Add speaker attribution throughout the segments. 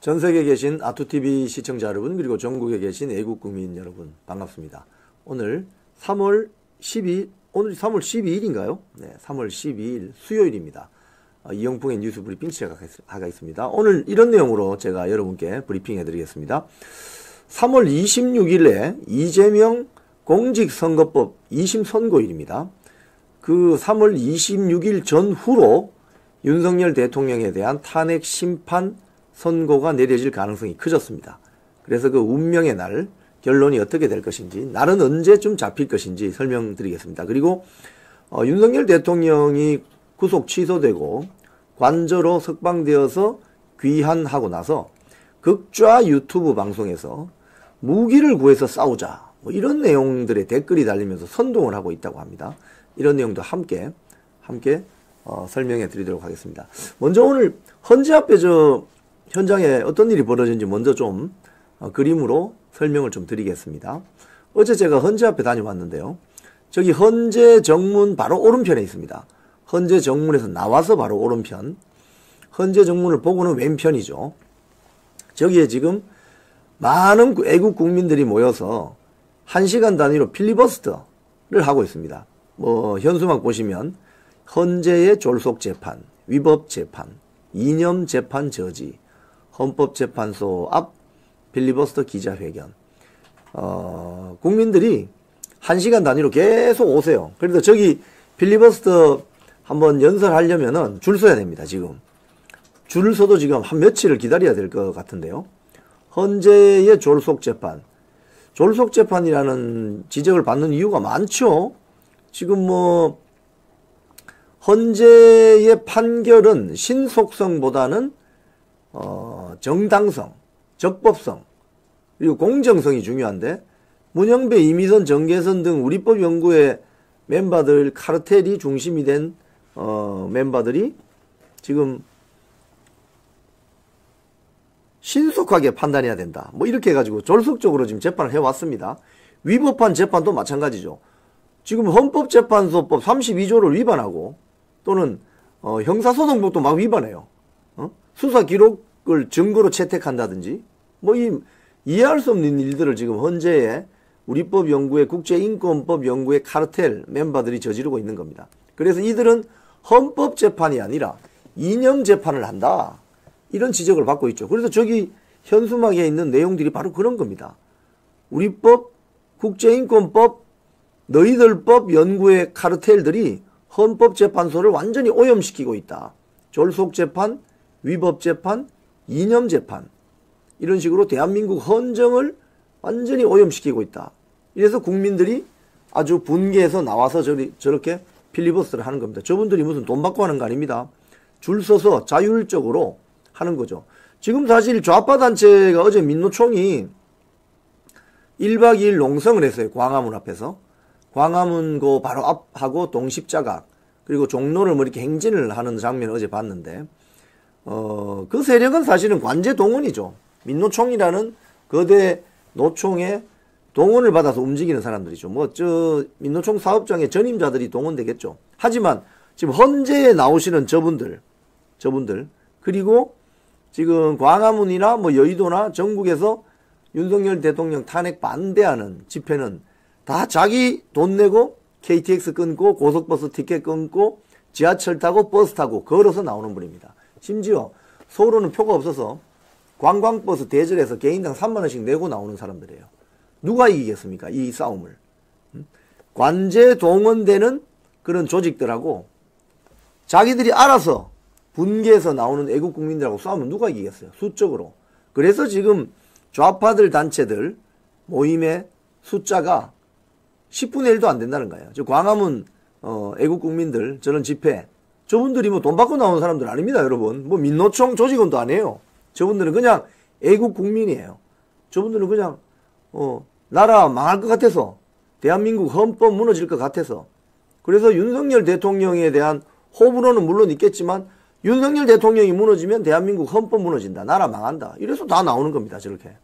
Speaker 1: 전 세계에 계신 아투TV 시청자 여러분, 그리고 전국에 계신 애국 국민 여러분, 반갑습니다. 오늘 3월 12일, 오늘이 3월 12일인가요? 네, 3월 12일 수요일입니다. 이영풍의 뉴스 브리핑 시작하겠습니다. 오늘 이런 내용으로 제가 여러분께 브리핑 해드리겠습니다. 3월 26일에 이재명 공직선거법 2심 선고일입니다. 그 3월 26일 전후로 윤석열 대통령에 대한 탄핵 심판 선고가 내려질 가능성이 커졌습니다. 그래서 그 운명의 날, 결론이 어떻게 될 것인지, 날은 언제쯤 잡힐 것인지 설명드리겠습니다. 그리고 윤석열 대통령이 구속 취소되고 관저로 석방되어서 귀환하고 나서 극좌 유튜브 방송에서 무기를 구해서 싸우자, 뭐 이런 내용들의 댓글이 달리면서 선동을 하고 있다고 합니다. 이런 내용도 함께 설명해 드리도록 하겠습니다. 먼저 오늘 헌재 앞에 현장에 어떤 일이 벌어졌는지 먼저 좀 그림으로 설명을 좀 드리겠습니다. 어제 제가 헌재 앞에 다녀왔는데요. 저기 헌재 정문 바로 오른편에 있습니다. 헌재 정문에서 나와서 바로 오른편. 헌재 정문을 보고는 왼편이죠. 저기에 지금 많은 애국 국민들이 모여서 1시간 단위로 필리버스터를 하고 있습니다. 현수막 보시면 헌재의 졸속재판, 위법재판, 이념재판 저지, 헌법재판소 앞 필리버스터 기자회견. 국민들이 1시간 단위로 계속 오세요. 그래서 저기 필리버스터 한번 연설하려면은 줄 서야 됩니다, 지금. 줄을 서도 지금 한 며칠을 기다려야 될 것 같은데요. 헌재의 졸속재판. 졸속재판이라는 지적을 받는 이유가 많죠. 지금 헌재의 판결은 신속성보다는 정당성, 적법성, 그리고 공정성이 중요한데, 문영배, 이미선, 정계선 등 우리법 연구의 멤버들, 카르텔이 중심이 된 멤버들이 지금 신속하게 판단해야 된다, 이렇게 해가지고 졸속적으로 지금 재판을 해왔습니다. 위법한 재판도 마찬가지죠. 지금 헌법재판소법 32조를 위반하고 또는 형사소송법도 막 위반해요. 수사 기록을 증거로 채택한다든지 이해할 수 없는 일들을 지금 헌재에 우리법 연구의 국제인권법 연구의 카르텔 멤버들이 저지르고 있는 겁니다. 그래서 이들은 헌법재판이 아니라 이념재판을 한다, 이런 지적을 받고 있죠. 그래서 저기 현수막에 있는 내용들이 바로 그런 겁니다. 우리법, 국제인권법, 너희들법 연구의 카르텔들이 헌법재판소를 완전히 오염시키고 있다. 졸속재판, 위법재판, 이념재판, 이런 식으로 대한민국 헌정을 완전히 오염시키고 있다. 이래서 국민들이 아주 분개해서 나와서 저렇게 필리버스터를 하는 겁니다. 저분들이 무슨 돈 받고 하는 거 아닙니다. 줄 서서 자율적으로 하는 거죠. 지금 사실 좌파 단체가 어제 민노총이 1박 2일 농성을 했어요. 광화문 앞에서. 광화문 그 바로 앞하고 동십자각, 그리고 종로를 이렇게 행진을 하는 장면을 어제 봤는데, 그 세력은 사실은 관제 동원이죠. 민노총이라는 거대 노총의 동원을 받아서 움직이는 사람들이죠. 민노총 사업장의 전임자들이 동원되겠죠. 하지만 지금 헌재에 나오시는 저분들, 그리고 지금 광화문이나 여의도나 전국에서 윤석열 대통령 탄핵 반대하는 집회는 다 자기 돈 내고 KTX 끊고 고속버스 티켓 끊고 지하철 타고 버스 타고 걸어서 나오는 분입니다. 심지어 서울은 표가 없어서 관광버스 대절해서 개인당 3만원씩 내고 나오는 사람들이에요. 누가 이기겠습니까, 이 싸움을? 관제 동원되는 그런 조직들하고 자기들이 알아서 분개해서 나오는 애국 국민들하고 싸우면 누가 이기겠어요, 수적으로. 그래서 지금 좌파들 단체들 모임의 숫자가 10분의 1도 안 된다는 거예요. 광화문 애국 국민들 저런 집회, 저분들이 돈 받고 나오는 사람들 아닙니다, 여러분. 민노총 조직원도 아니에요. 저분들은 그냥 애국 국민이에요. 저분들은 그냥 나라 망할 것 같아서, 대한민국 헌법 무너질 것 같아서. 그래서 윤석열 대통령에 대한 호불호는 물론 있겠지만, 윤석열 대통령이 무너지면 대한민국 헌법 무너진다, 나라 망한다, 이래서 다 나오는 겁니다, 저렇게.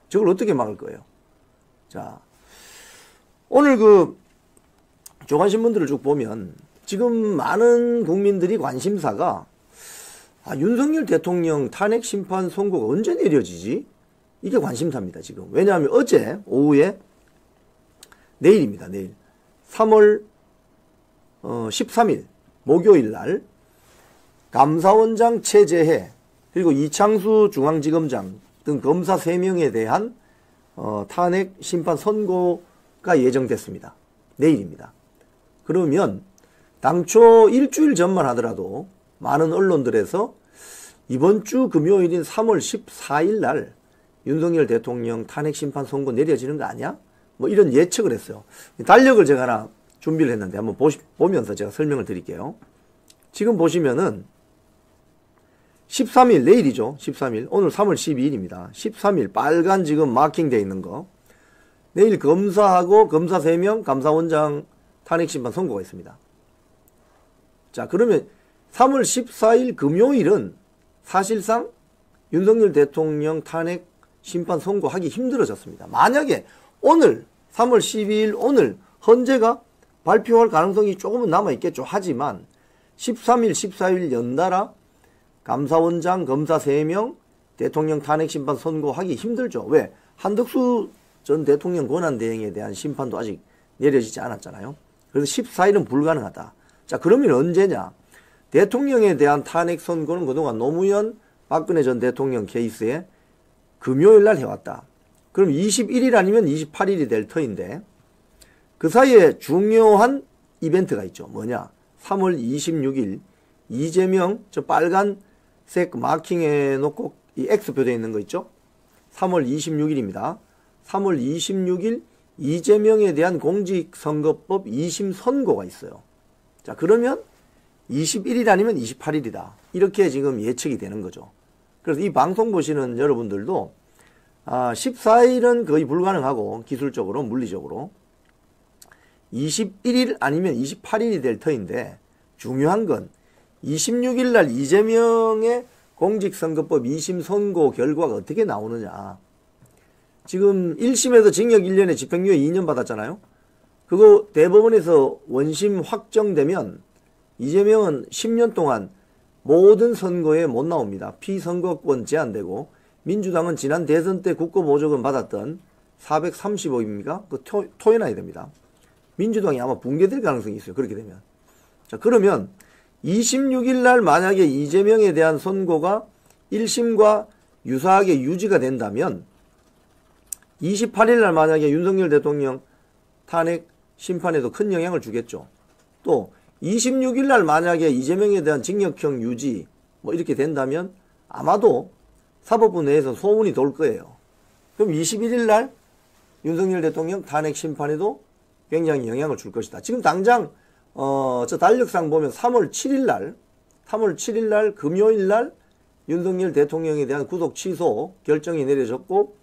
Speaker 1: 저걸 어떻게 막을 거예요? 자, 오늘 조간신문들을 쭉 보면 지금 많은 국민들이 관심사가 윤석열 대통령 탄핵 심판 선고가 언제 내려지지? 이게 관심사입니다, 지금. 왜냐하면 어제 오후에 내일입니다, 내일. 3월 13일 목요일 날 감사원장 최재해 그리고 이창수 중앙지검장 등 검사 3명에 대한 탄핵 심판 선고가 예정됐습니다. 내일입니다. 그러면 당초 일주일 전만 하더라도 많은 언론들에서 이번 주 금요일인 3월 14일 날 윤석열 대통령 탄핵 심판 선고 내려지는 거 아니야? 뭐 이런 예측을 했어요. 달력을 제가 하나 준비를 했는데 한번 보면서 제가 설명을 드릴게요. 지금 보시면은 13일 내일이죠. 13일 오늘 3월 12일입니다. 13일 빨간 지금 마킹되어 있는 거 내일 검사하고 검사 3명 감사원장 탄핵 심판 선고가 있습니다. 자, 그러면 3월 14일 금요일은 사실상 윤석열 대통령 탄핵 심판 선고하기 힘들어졌습니다. 만약에 오늘 3월 12일 오늘 헌재가 발표할 가능성이 조금은 남아있겠죠. 하지만 13일 14일 연달아 감사원장 검사 3명 대통령 탄핵 심판 선고하기 힘들죠. 왜? 한덕수 전 대통령 권한대행에 대한 심판도 아직 내려지지 않았잖아요. 그래서 14일은 불가능하다. 자, 그러면 언제냐? 대통령에 대한 탄핵 선고는 그동안 노무현 박근혜 전 대통령 케이스에 금요일 날 해왔다. 그럼 21일 아니면 28일이 될 터인데 그 사이에 중요한 이벤트가 있죠. 뭐냐? 3월 26일 이재명 저 빨간색 마킹해 놓고 이 X표 되어 있는 거 있죠? 3월 26일입니다. 3월 26일 이재명에 대한 공직선거법 2심 선고가 있어요. 자, 그러면 21일 아니면 28일이다. 이렇게 지금 예측이 되는 거죠. 그래서 이 방송 보시는 여러분들도 14일은 거의 불가능하고 기술적으로 물리적으로 21일 아니면 28일이 될 터인데 중요한 건 26일 날 이재명의 공직선거법 2심 선고 결과가 어떻게 나오느냐. 지금 1심에서 징역 1년에 집행유예 2년 받았잖아요. 그거 대법원에서 원심 확정되면 이재명은 10년 동안 모든 선거에 못 나옵니다. 피선거권 제한되고 민주당은 지난 대선 때 국고보조금 받았던 430억입니까? 그 토해놔야 됩니다. 민주당이 아마 붕괴될 가능성이 있어요. 그렇게 되면. 자, 그러면 26일 날 만약에 이재명에 대한 선고가 1심과 유사하게 유지가 된다면 28일 날 만약에 윤석열 대통령 탄핵 심판에도 큰 영향을 주겠죠. 또 26일 날 만약에 이재명에 대한 징역형 유지 뭐 이렇게 된다면 아마도 사법부 내에서 소문이 돌 거예요. 그럼 21일 날 윤석열 대통령 탄핵 심판에도 굉장히 영향을 줄 것이다. 지금 당장 저 달력상 보면 3월 7일 날 금요일 날 윤석열 대통령에 대한 구속 취소 결정이 내려졌고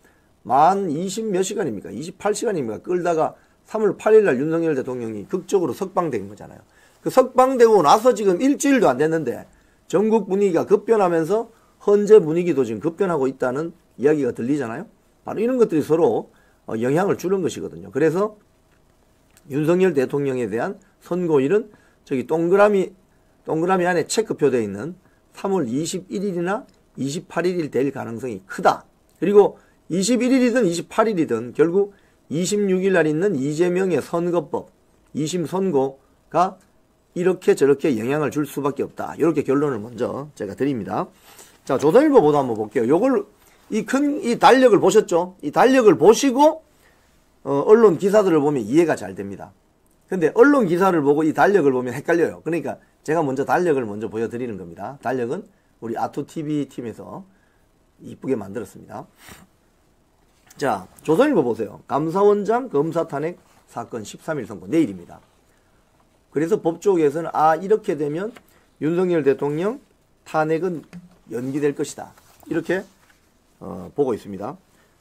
Speaker 1: 만 20 몇 시간입니까? 28시간입니까? 끌다가 3월 8일 날 윤석열 대통령이 극적으로 석방된 거잖아요. 그 석방되고 나서 지금 일주일도 안 됐는데 전국 분위기가 급변하면서 헌재 분위기도 지금 급변하고 있다는 이야기가 들리잖아요. 바로 이런 것들이 서로 영향을 주는 것이거든요. 그래서 윤석열 대통령에 대한 선고일은 저기 동그라미 안에 체크표 되어 있는 3월 21일이나 28일이 될 가능성이 크다. 그리고 21일이든 28일이든 결국 26일 날 있는 이재명의 선거법 2심 선고가 이렇게 저렇게 영향을 줄 수밖에 없다. 이렇게 결론을 먼저 제가 드립니다. 자, 조선일보 보도 한번 볼게요. 요걸 이 달력을 보셨죠? 이 달력을 보시고 언론 기사들을 보면 이해가 잘 됩니다. 근데 언론 기사를 보고 이 달력을 보면 헷갈려요. 그러니까 제가 먼저 달력을 먼저 보여드리는 겁니다. 달력은 우리 아토TV 팀에서 이쁘게 만들었습니다. 자, 조선일보 보세요. 감사원장 검사 탄핵 사건 13일 선고 내일입니다. 그래서 법조계에서는 이렇게 되면 윤석열 대통령 탄핵은 연기될 것이다. 이렇게 보고 있습니다.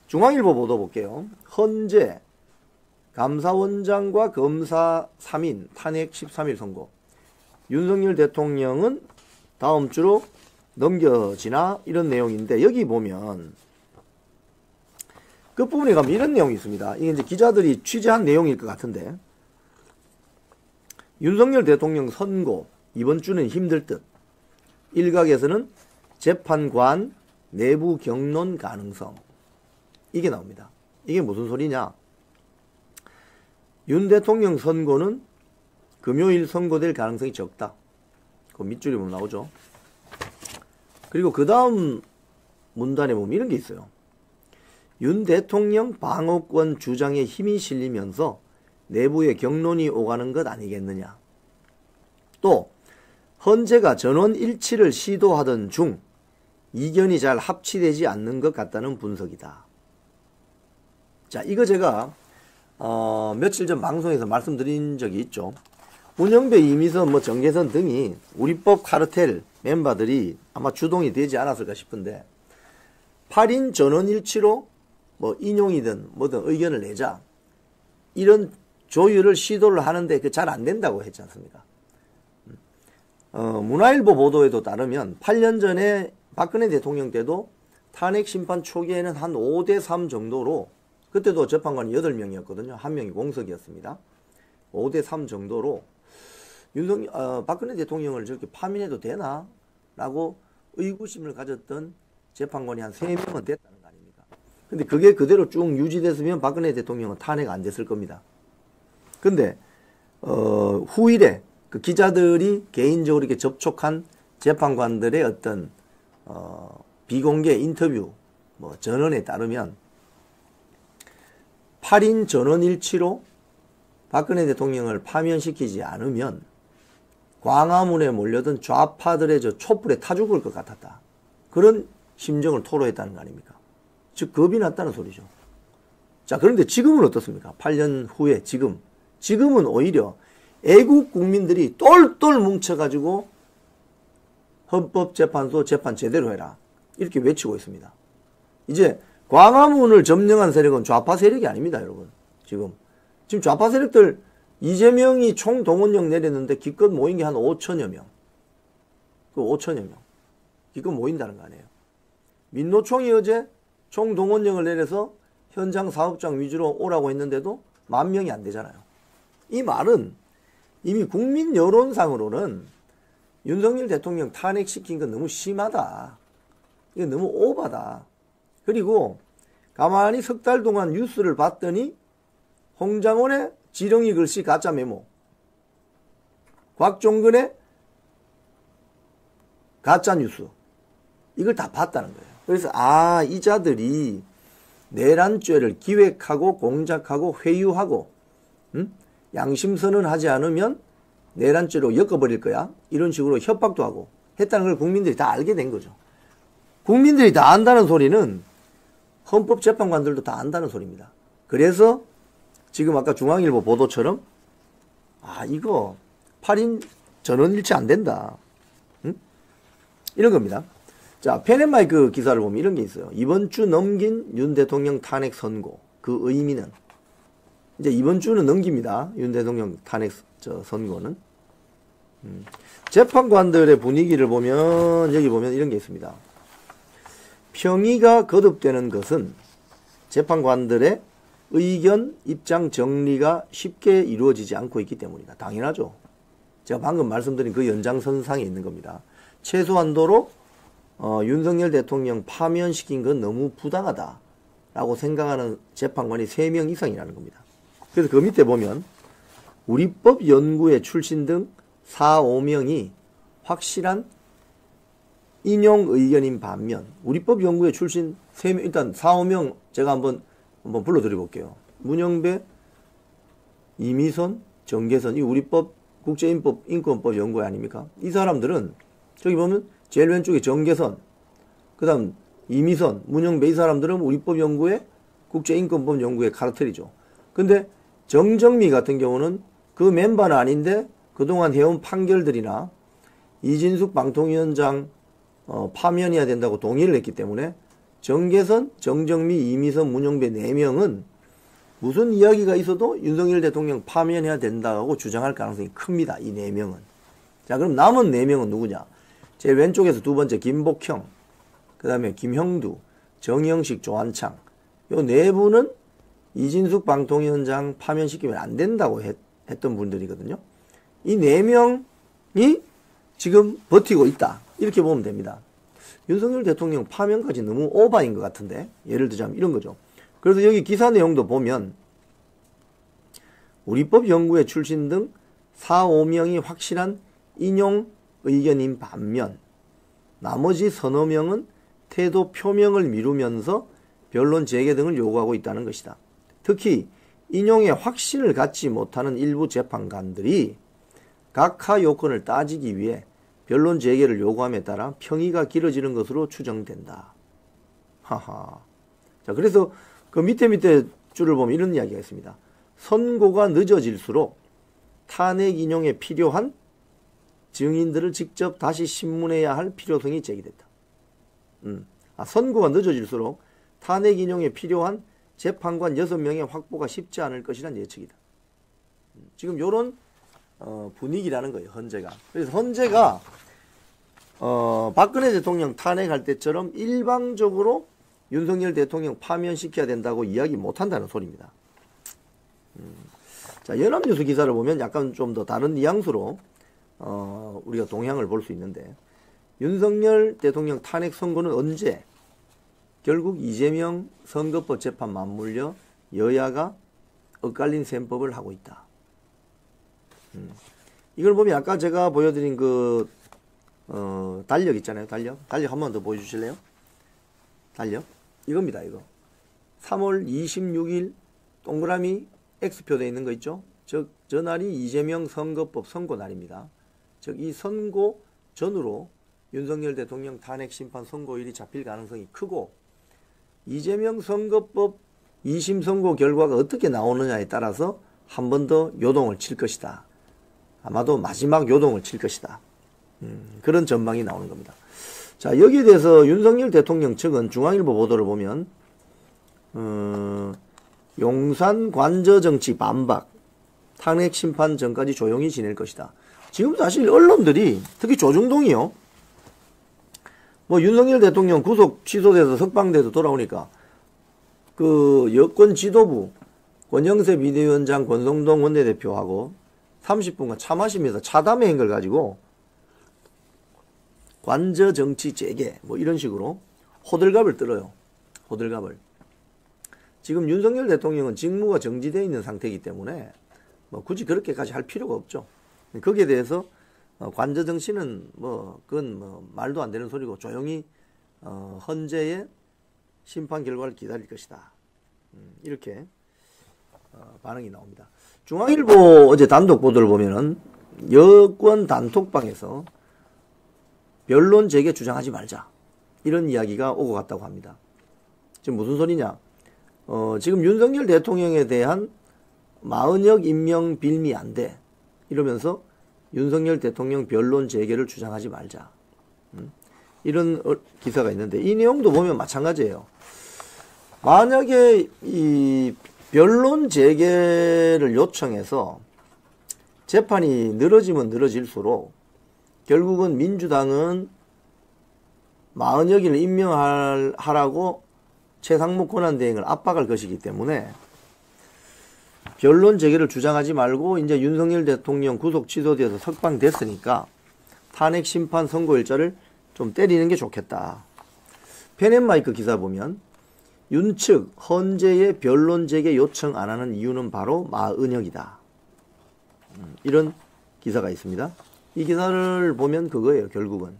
Speaker 1: 중앙일보 보도 볼게요. 헌재 감사원장과 검사 3인 탄핵 13일 선고. 윤석열 대통령은 다음 주로 넘겨지나? 이런 내용인데 여기 보면 끝부분에 가면 이런 내용이 있습니다. 이게 이제 기자들이 취재한 내용일 것 같은데 윤석열 대통령 선고 이번 주는 힘들 듯. 일각에서는 재판관 내부 경론 가능성. 이게 나옵니다. 이게 무슨 소리냐? 윤 대통령 선고는 금요일 선고될 가능성이 적다. 그 밑줄에 보면 나오죠. 그리고 그 다음 문단에 보면 이런 게 있어요. 윤 대통령 방어권 주장에 힘이 실리면서 내부에 경론이 오가는 것 아니겠느냐. 또 헌재가 전원 일치를 시도하던 중 이견이 잘 합치되지 않는 것 같다는 분석이다. 자, 이거 제가 며칠 전 방송에서 말씀드린 적이 있죠. 문영배, 이미선, 정계선 등이 우리법 카르텔 멤버들이 아마 주동이 되지 않았을까 싶은데 8인 전원일치로 인용이든 뭐든 의견을 내자 이런 조율을 시도를 하는데 그 잘 안 된다고 했지 않습니까? 문화일보 보도에도 따르면 8년 전에 박근혜 대통령 때도 탄핵 심판 초기에는 한 5대3 정도로, 그때도 재판관이 8명이었거든요. 1명이 공석이었습니다. 5대3 정도로 박근혜 대통령을 저렇게 파면해도 되나? 라고 의구심을 가졌던 재판관이 한 3명은 됐다는 거 아닙니까? 근데 그게 그대로 쭉 유지됐으면 박근혜 대통령은 탄핵 안 됐을 겁니다. 근데 후일에 그 기자들이 개인적으로 이렇게 접촉한 재판관들의 어떤 비공개 인터뷰 전언에 따르면 8인 전원일치로 박근혜 대통령을 파면시키지 않으면 광화문에 몰려든 좌파들의 저 촛불에 타 죽을 것 같았다. 그런 심정을 토로했다는 거 아닙니까? 즉 겁이 났다는 소리죠. 자, 그런데 지금은 어떻습니까? 8년 후에 지금은 오히려 애국 국민들이 똘똘 뭉쳐가지고 헌법재판소 재판 제대로 해라 이렇게 외치고 있습니다. 이제 광화문을 점령한 세력은 좌파 세력이 아닙니다, 여러분. 지금 좌파 세력들 이재명이 총동원령 내렸는데 기껏 모인 게 한 5천여 명. 그 5천여 명. 기껏 모인다는 거 아니에요. 민노총이 어제 총동원령을 내려서 현장 사업장 위주로 오라고 했는데도 10,000명이 안 되잖아요. 이 말은 이미 국민 여론상으로는 윤석열 대통령 탄핵시킨 건 너무 심하다. 이거 너무 오바다. 그리고 가만히 석 달 동안 뉴스를 봤더니 홍장원의 지렁이 글씨 가짜 메모, 곽종근의 가짜 뉴스, 이걸 다 봤다는 거예요. 그래서 이 자들이 내란죄를 기획하고 공작하고 회유하고 양심선언하지 않으면 내란죄로 엮어버릴 거야, 이런 식으로 협박도 하고 했다는 걸 국민들이 다 알게 된 거죠. 국민들이 다 안다는 소리는 헌법재판관들도 다 안다는 소리입니다. 그래서 지금 아까 중앙일보 보도처럼 이거 8인 전원일치 안 된다, 이런 겁니다. 자, 펜앤마이크 기사를 보면 이런 게 있어요. 이번 주 넘긴 윤 대통령 탄핵 선고, 그 의미는, 이제 이번 주는 넘깁니다. 윤 대통령 탄핵 선고는. 재판관들의 분위기를 보면 여기 보면 이런 게 있습니다. 평의가 거듭되는 것은 재판관들의 의견, 입장 정리가 쉽게 이루어지지 않고 있기 때문이다. 당연하죠. 제가 방금 말씀드린 그 연장선상에 있는 겁니다. 최소한도로 윤석열 대통령 파면시킨 건 너무 부당하다 라고 생각하는 재판관이 3명 이상이라는 겁니다. 그래서 그 밑에 보면 우리법 연구회 출신 등 4, 5명이 확실한 인용 의견인 반면 우리법 연구회 출신 3명, 일단 4, 5명 제가 한번 불러드려 볼게요. 문영배, 이미선, 정계선, 이 우리법 국제인법 인권법 연구회 아닙니까? 이 사람들은 저기 보면 제일 왼쪽에 정계선, 그 다음 이미선, 문영배, 이 사람들은 우리법 연구회 국제인권법 연구회 카르텔이죠. 근데 정정미 같은 경우는 그 멤버는 아닌데 그동안 해온 판결들이나 이진숙 방통위원장 파면해야 된다고 동의를 했기 때문에 정계선, 정정미, 이미선, 문영배 4명은 무슨 이야기가 있어도 윤석열 대통령 파면해야 된다고 주장할 가능성이 큽니다. 이 4명은. 자, 그럼 남은 4명은 누구냐? 제 왼쪽에서 두 번째 김복형, 그 다음에 김형두, 정영식, 조한창. 요 4분은 이진숙 방통위원장 파면시키면 안 된다고 했던 분들이거든요. 이 4명이 지금 버티고 있다. 이렇게 보면 됩니다. 윤석열 대통령 파면까지 너무 오바인 것 같은데, 예를 들자면 이런 거죠. 그래서 여기 기사 내용도 보면 우리법 연구회 출신 등 4, 5명이 확실한 인용 의견인 반면 나머지 서너 명은 태도 표명을 미루면서 변론 재개 등을 요구하고 있다는 것이다. 특히 인용에 확신을 갖지 못하는 일부 재판관들이 각하 요건을 따지기 위해 변론 재개를 요구함에 따라 평의가 길어지는 것으로 추정된다. 하하. 자, 그래서 그 밑에 줄을 보면 이런 이야기가 있습니다. 선고가 늦어질수록 탄핵 인용에 필요한 증인들을 직접 다시 신문해야 할 필요성이 제기됐다. 선고가 늦어질수록 탄핵 인용에 필요한 재판관 6명의 확보가 쉽지 않을 것이란 예측이다. 지금 요런 분위기라는 거예요. 헌재가. 그래서 헌재가 박근혜 대통령 탄핵할 때처럼 일방적으로 윤석열 대통령 파면시켜야 된다고 이야기 못한다는 소리입니다. 자, 연합뉴스 기사를 보면 약간 좀 더 다른 뉘앙스로 우리가 동향을 볼 수 있는데, 윤석열 대통령 탄핵 선고는 언제? 결국 이재명 선거법 재판 맞물려 여야가 엇갈린 셈법을 하고 있다. 이걸 보면 아까 제가 보여드린 그 달력 있잖아요. 달력 한 번 더 보여주실래요? 달력 이겁니다. 이거 3월 26일 동그라미 X표 되어 있는 거 있죠? 즉 저날이 이재명 선거법 선고 날입니다. 즉 이 선고 전으로 윤석열 대통령 탄핵 심판 선고일이 잡힐 가능성이 크고, 이재명 선거법 2심 선고 결과가 어떻게 나오느냐에 따라서 한 번 더 요동을 칠 것이다. 아마도 마지막 요동을 칠 것이다. 그런 전망이 나오는 겁니다. 자, 여기에 대해서 윤석열 대통령 측은 중앙일보 보도를 보면 용산 관저정치 반박, 탄핵 심판 전까지 조용히 지낼 것이다. 지금 사실 언론들이 특히 조중동이요, 뭐 윤석열 대통령 구속 취소돼서 석방돼서 돌아오니까 그 여권 지도부 권영세 비대위원장, 권성동 원내대표하고 30분간 차 마시면서 차담회인 걸 가지고 관저 정치 재개 뭐 이런 식으로 호들갑을 떨어요. 호들갑을. 지금 윤석열 대통령은 직무가 정지되어 있는 상태이기 때문에 뭐 굳이 그렇게까지 할 필요가 없죠. 거기에 대해서 관저 정치는 뭐 그건 뭐 말도 안 되는 소리고 조용히 헌재의 심판 결과를 기다릴 것이다. 이렇게 반응이 나옵니다. 중앙일보 어제 단독 보도를 보면은 여권 단톡방에서 변론 재개 주장하지 말자, 이런 이야기가 오고 갔다고 합니다. 지금 무슨 소리냐? 지금 윤석열 대통령에 대한 마은혁 임명 빌미 안 돼, 이러면서 윤석열 대통령 변론 재개를 주장하지 말자, 이런 기사가 있는데, 이 내용도 보면 마찬가지예요. 만약에 이 변론 재개를 요청해서 재판이 늘어지면 늘어질수록 결국은 민주당은 마은혁이를 임명하라고 최상목 권한대행을 압박할 것이기 때문에 변론 재개를 주장하지 말고 이제 윤석열 대통령 구속 취소되어서 석방됐으니까 탄핵 심판 선고 일자를 좀 때리는 게 좋겠다. 펜앤마이크 기사 보면 윤측 헌재의 변론 재개 요청 안 하는 이유는 바로 마은혁이다, 이런 기사가 있습니다. 이 기사를 보면 그거예요. 결국은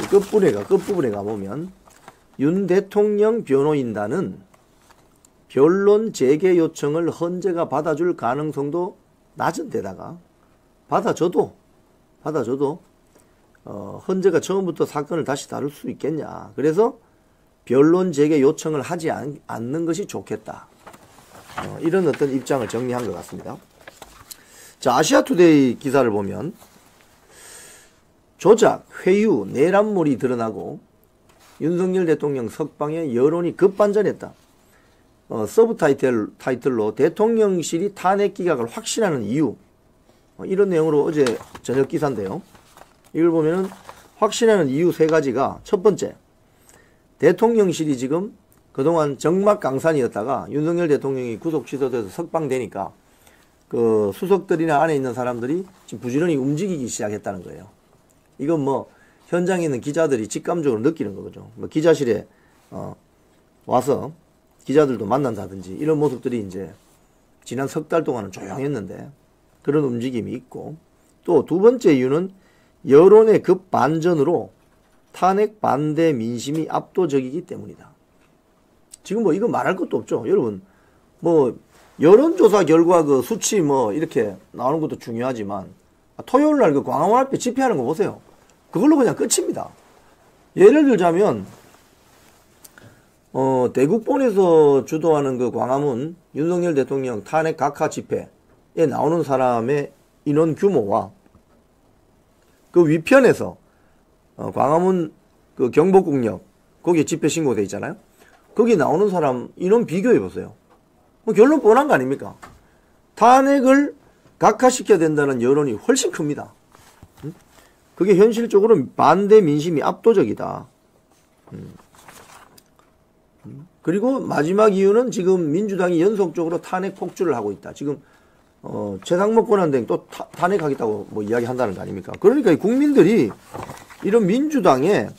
Speaker 1: 끝부분에 가보면 윤 대통령 변호인단은 변론 재개 요청을 헌재가 받아줄 가능성도 낮은 데다가 받아줘도 헌재가 처음부터 사건을 다시 다룰 수 있겠냐, 그래서 변론 재개 요청을 하지 않는 것이 좋겠다, 이런 어떤 입장을 정리한 것 같습니다. 자, 아시아투데이 기사를 보면 조작, 회유, 내란물이 드러나고 윤석열 대통령 석방에 여론이 급반전했다. 서브 타이틀로 대통령실이 탄핵 기각을 확신하는 이유, 이런 내용으로 어제 저녁 기사인데요. 이걸 보면은 확신하는 이유 세 가지가, 첫 번째, 대통령실이 지금 그동안 정막강산이었다가 윤석열 대통령이 구속 취소돼서 석방되니까 그 수석들이나 안에 있는 사람들이 지금 부지런히 움직이기 시작했다는 거예요. 이건 뭐 현장에 있는 기자들이 직감적으로 느끼는 거죠. 뭐 기자실에 와서 기자들도 만난다든지 이런 모습들이 이제 지난 석 달 동안은 조용했는데 그런 움직임이 있고, 또 두 번째 이유는 여론의 급반전으로 탄핵 반대 민심이 압도적이기 때문이다. 지금 뭐 이거 말할 것도 없죠. 여러분 뭐 여론조사 결과 그 수치 뭐 이렇게 나오는 것도 중요하지만 토요일 날 그 광화문 앞에 집회하는 거 보세요. 그걸로 그냥 끝입니다. 예를 들자면 대국본에서 주도하는 그 광화문 윤석열 대통령 탄핵 각하 집회에 나오는 사람의 인원 규모와 그 위편에서 광화문 그 경복궁역 거기에 집회 신고돼 있잖아요. 거기 나오는 사람 인원 비교해 보세요. 뭐 결론 뻔한 거 아닙니까? 탄핵을 각하시켜야 된다는 여론이 훨씬 큽니다. 그게 현실적으로 반대 민심이 압도적이다. 그리고 마지막 이유는 지금 민주당이 연속적으로 탄핵 폭주를 하고 있다. 지금 최상목 권한대행 또 탄핵하겠다고 뭐 이야기한다는 거 아닙니까? 그러니까 국민들이 이런 민주당의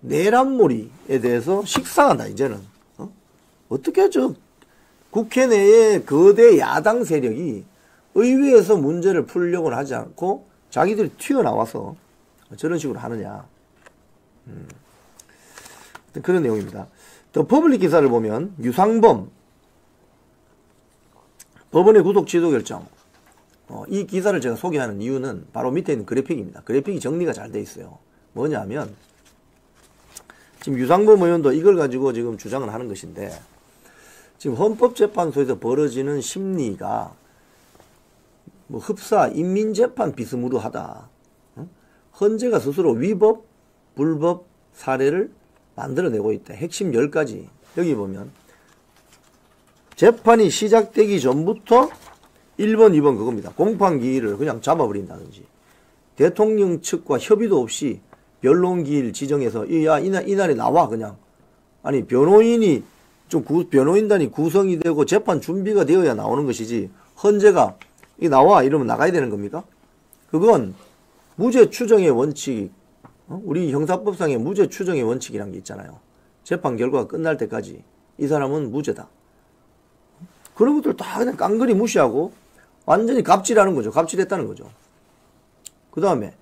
Speaker 1: 내란몰이에 대해서 식상하다 이제는. 어떻게 국회 내에 거대 야당 세력이 의회에서 문제를 풀려고는 하지 않고 자기들이 튀어나와서 저런 식으로 하느냐. 그런 내용입니다. 더 퍼블릭 기사를 보면 유상범 법원의 구속 취소 결정. 이 기사를 제가 소개하는 이유는 바로 밑에 있는 그래픽입니다. 그래픽이 정리가 잘 돼 있어요. 뭐냐면 지금 유상범 의원도 이걸 가지고 지금 주장을 하는 것인데, 지금 헌법재판소에서 벌어지는 심리가 뭐 흡사 인민재판 비스무르하다. 헌재가 스스로 위법, 불법 사례를 만들어내고 있다. 핵심 10가지. 여기 보면 재판이 시작되기 전부터 1번, 2번 그겁니다. 공판기일을 그냥 잡아버린다든지, 대통령 측과 협의도 없이 변론기일 지정해서 야 이날에 나와 그냥. 아니 변호인이 변호인단이 구성이 되고 재판 준비가 되어야 나오는 것이지, 헌재가 이 나와 이러면 나가야 되는 겁니까? 그건 무죄 추정의 원칙, 우리 형사법상의 무죄 추정의 원칙이란 게 있잖아요. 재판 결과가 끝날 때까지 이 사람은 무죄다. 그런 것들 다 그냥 깡그리 무시하고 완전히 갑질하는 거죠. 갑질했다는 거죠. 그 다음에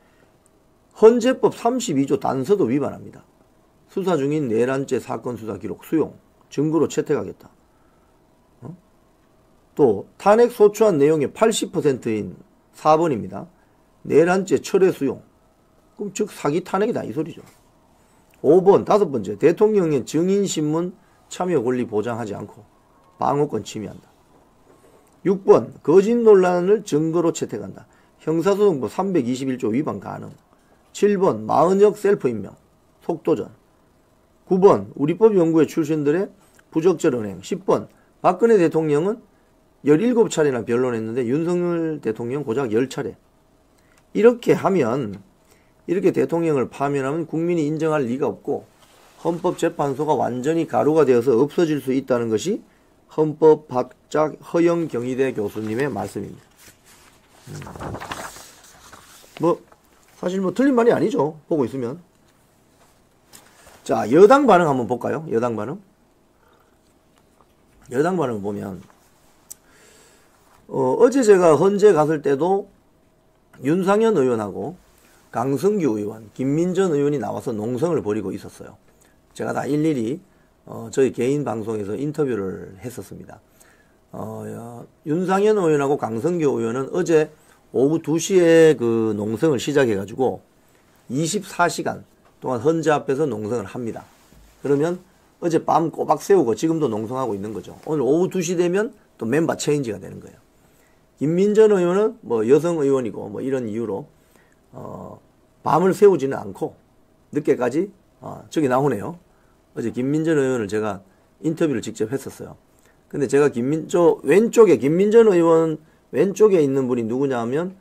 Speaker 1: 헌재법 32조 단서도 위반합니다. 수사 중인 내란죄 사건 수사 기록 수용, 증거로 채택하겠다. 또 탄핵 소추한 내용의 80%인 4번입니다. 내란죄 철회 수용. 그럼 즉 사기 탄핵이다 이 소리죠. 5번 다섯 번째, 대통령의 증인신문 참여 권리 보장하지 않고 방어권 침해한다. 6번 거짓 논란을 증거로 채택한다. 형사소송법 321조 위반 가능. 7번 마은혁 셀프 임명 속도전. 9번 우리법 연구회 출신들의 부적절 은행. 10번 박근혜 대통령은 17차례나 변론했는데 윤석열 대통령 고작 10차례. 이렇게 하면, 이렇게 대통령을 파면하면 국민이 인정할 리가 없고 헌법재판소가 완전히 가루가 되어서 없어질 수 있다는 것이 헌법학자 허영경희대 교수님의 말씀입니다. 뭐 사실 뭐 틀린 말이 아니죠. 보고 있으면. 자, 여당 반응 한번 볼까요? 여당 반응. 여당 반응을 보면 어제 제가 헌재 갔을 때도 윤상현 의원하고 강성규 의원, 김민전 의원이 나와서 농성을 벌이고 있었어요. 제가 다 일일이 저희 개인 방송에서 인터뷰를 했었습니다. 윤상현 의원하고 강성규 의원은 어제 오후 2시에 그 농성을 시작해가지고 24시간 동안 헌재 앞에서 농성을 합니다. 그러면 어제 밤 꼬박 세우고 지금도 농성하고 있는 거죠. 오늘 오후 2시 되면 또 멤버 체인지가 되는 거예요. 김민전 의원은 뭐 여성 의원이고 뭐 이런 이유로 밤을 새우지는 않고 늦게까지 저기 나오네요. 어제 김민전 의원을 제가 인터뷰를 직접 했었어요. 근데 제가 왼쪽에 김민전 의원 왼쪽에 있는 분이 누구냐 하면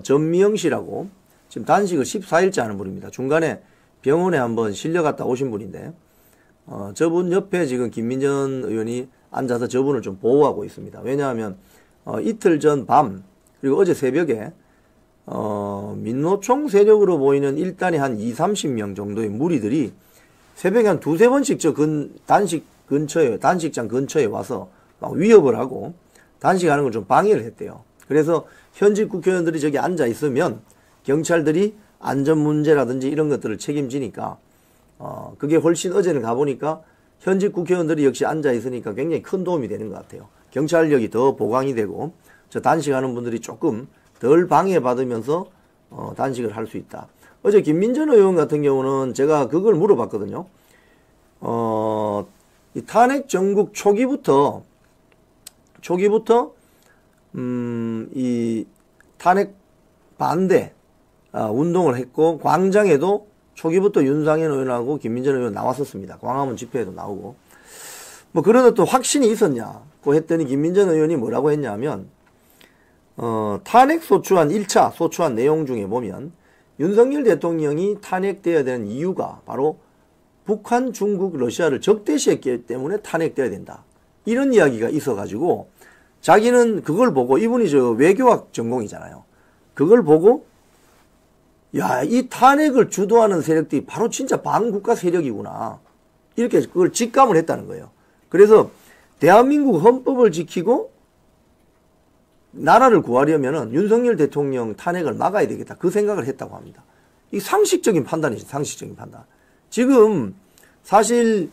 Speaker 1: 전미영 씨라고 지금 단식을 14일째 하는 분입니다. 중간에 병원에 한번 실려갔다 오신 분인데 저분 옆에 지금 김민전 의원이 앉아서 저분을 좀 보호하고 있습니다. 왜냐하면 이틀 전 밤 그리고 어제 새벽에 민노총 세력으로 보이는 일단에 한 20-30명 정도의 무리들이 새벽에 한 2-3번씩 단식장 근처에 와서 막 위협을 하고 단식하는 걸 좀 방해를 했대요. 그래서 현직 국회의원들이 저기 앉아 있으면 경찰들이 안전 문제라든지 이런 것들을 책임지니까 그게 훨씬 어제는 가보니까 현직 국회의원들이 역시 앉아 있으니까 굉장히 큰 도움이 되는 것 같아요. 경찰력이 더 보강이 되고 저 단식하는 분들이 조금 덜 방해받으면서 단식을 할 수 있다. 어제 김민전 의원 같은 경우는 제가 그걸 물어봤거든요. 이 탄핵 정국 초기부터 이 탄핵 반대 운동을 했고 광장에도 초기부터 윤상현 의원하고 김민전 의원 나왔었습니다. 광화문 집회에도 나오고 뭐 그런 어떤 확신이 있었냐고 했더니 김민전 의원이 뭐라고 했냐면 탄핵 소추안 1차 소추안 내용 중에 보면 윤석열 대통령이 탄핵되어야 되는 이유가 바로 북한, 중국, 러시아를 적대시했기 때문에 탄핵되어야 된다. 이런 이야기가 있어가지고 자기는 그걸 보고 이분이 저 외교학 전공이잖아요. 그걸 보고 야, 이 탄핵을 주도하는 세력들이 바로 진짜 반국가 세력이구나. 이렇게 그걸 직감을 했다는 거예요. 그래서 대한민국 헌법을 지키고 나라를 구하려면은 윤석열 대통령 탄핵을 막아야 되겠다. 그 생각을 했다고 합니다. 이 상식적인 판단이죠. 상식적인 판단. 지금 사실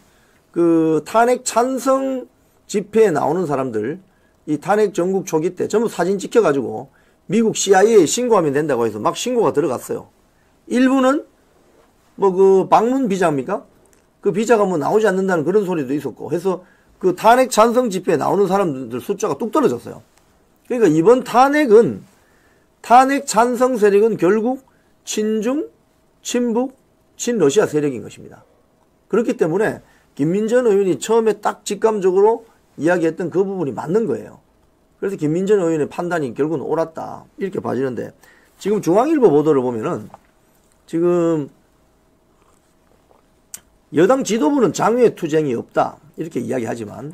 Speaker 1: 그 탄핵 찬성 집회에 나오는 사람들 이 탄핵 전국 초기 때 전부 사진 찍혀가지고 미국 CIA에 신고하면 된다고 해서 막 신고가 들어갔어요. 일부는 뭐 그 방문 비자입니까? 그 비자가 뭐 나오지 않는다는 그런 소리도 있었고 해서 그 탄핵 찬성 집회에 나오는 사람들 숫자가 뚝 떨어졌어요. 그러니까 이번 탄핵 찬성 세력은 결국 친중, 친북, 친러시아 세력인 것입니다. 그렇기 때문에 김민전 의원이 처음에 딱 직감적으로 이야기했던 그 부분이 맞는 거예요. 그래서 김민전 의원의 판단이 결국은 옳았다. 이렇게 봐지는데 지금 중앙일보 보도를 보면은 지금 여당 지도부는 장외 투쟁이 없다. 이렇게 이야기하지만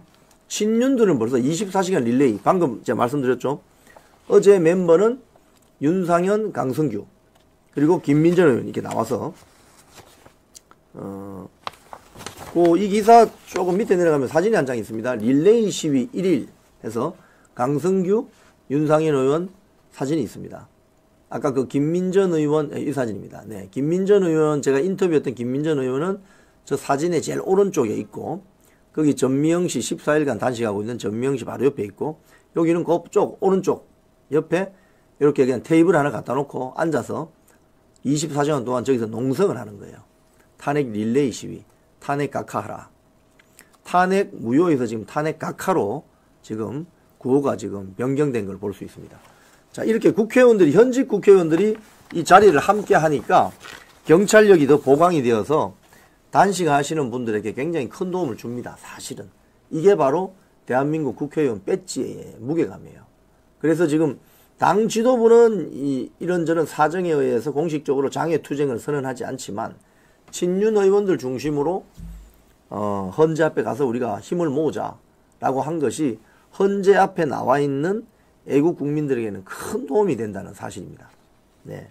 Speaker 1: 친윤들은 벌써 24시간 릴레이 방금 제가 말씀드렸죠. 어제 멤버는 윤상현, 강성규 그리고 김민전 의원 이렇게 나와서 이 기사 조금 밑에 내려가면 사진이 한 장 있습니다. 릴레이 시위 1일 해서 강성규, 윤상현 의원 사진이 있습니다. 아까 그 김민전 의원 이 사진입니다. 네, 김민전 의원 제가 인터뷰했던 김민전 의원은 저 사진의 제일 오른쪽에 있고 거기 전미영씨 14일간 단식하고 있는 전미영씨 바로 옆에 있고 여기는 그쪽 오른쪽 옆에 이렇게 그냥 테이블 하나 갖다 놓고 앉아서 24시간 동안 저기서 농성을 하는 거예요. 탄핵 릴레이 시위, 탄핵 각하하라. 탄핵 무효에서 지금 탄핵 각하로 지금 구호가 지금 변경된 걸 볼 수 있습니다. 자, 이렇게 국회의원들이, 현직 국회의원들이 이 자리를 함께 하니까 경찰력이 더 보강이 되어서 단식하시는 분들에게 굉장히 큰 도움을 줍니다. 사실은. 이게 바로 대한민국 국회의원 배지의 무게감이에요. 그래서 지금 당 지도부는 이런저런 사정에 의해서 공식적으로 장외투쟁을 선언하지 않지만 친윤 의원들 중심으로 헌재 앞에 가서 우리가 힘을 모으자라고 한 것이 헌재 앞에 나와 있는 애국 국민들에게는 큰 도움이 된다는 사실입니다. 네.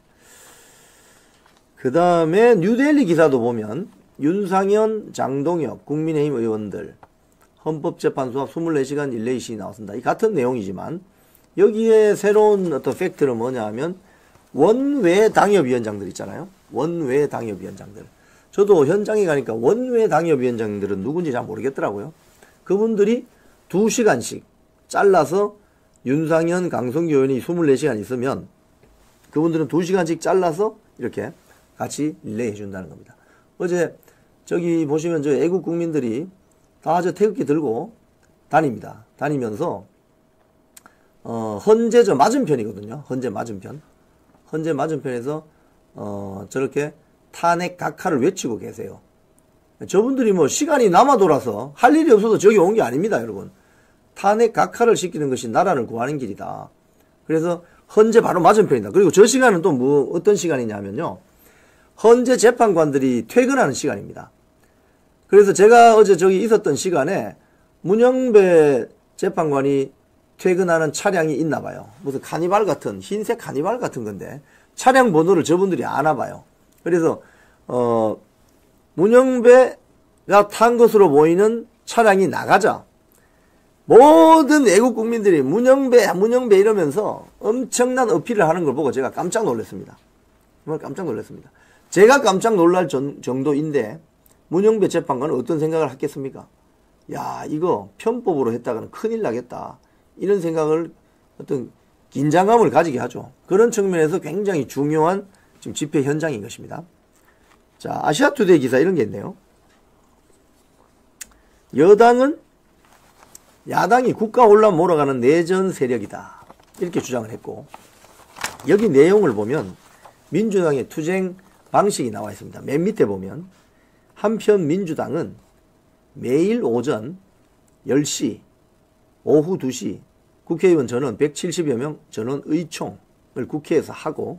Speaker 1: 그 다음에 뉴델리 기사도 보면 윤상현, 장동혁, 국민의힘 의원들 헌법재판소 앞 24시간 릴레이 시위 나왔습니다. 이 같은 내용이지만 여기에 새로운 어떤 팩트는 뭐냐 하면 원외 당협위원장들 있잖아요. 원외 당협위원장들. 저도 현장에 가니까 원외 당협위원장들은 누군지 잘 모르겠더라고요. 그분들이 2시간씩 잘라서 윤상현, 강성규 의원이 24시간 있으면 그분들은 2시간씩 잘라서 이렇게 같이 릴레이 해준다는 겁니다. 어제 저기 보시면 저 애국 국민들이 다 저 태극기 들고 다닙니다. 다니면서 헌재 저 맞은편이거든요. 헌재 맞은편. 헌재 맞은편에서 저렇게 탄핵 각하를 외치고 계세요. 저분들이 뭐 시간이 남아 돌아서 할 일이 없어서 저기 온 게 아닙니다, 여러분. 탄핵 각하를 시키는 것이 나라를 구하는 길이다. 그래서 헌재 바로 맞은편이다. 그리고 저 시간은 또 뭐 어떤 시간이냐면요. 헌재 재판관들이 퇴근하는 시간입니다. 그래서 제가 어제 저기 있었던 시간에 문영배 재판관이 퇴근하는 차량이 있나 봐요. 무슨 카니발 같은 흰색 카니발 같은 건데 차량 번호를 저분들이 아나 봐요. 그래서 문영배가 탄 것으로 보이는 차량이 나가자 모든 외국 국민들이 문영배 이러면서 엄청난 어필을 하는 걸 보고 제가 깜짝 놀랐습니다. 정말 깜짝 놀랐습니다. 제가 깜짝 놀랄 정도인데 문영배 재판관은 어떤 생각을 했겠습니까? 야, 이거 편법으로 했다가는 큰일 나겠다. 이런 생각을 어떤 긴장감을 가지게 하죠. 그런 측면에서 굉장히 중요한 지금 집회 현장인 것입니다. 자, 아시아투데이 기사 이런 게 있네요. 여당은 야당이 국가 혼란 몰아가는 내전 세력이다. 이렇게 주장을 했고, 여기 내용을 보면 민주당의 투쟁 방식이 나와 있습니다. 맨 밑에 보면 한편 민주당은 매일 오전 10시, 오후 2시 국회의원 전원 170여 명 전원 의총을 국회에서 하고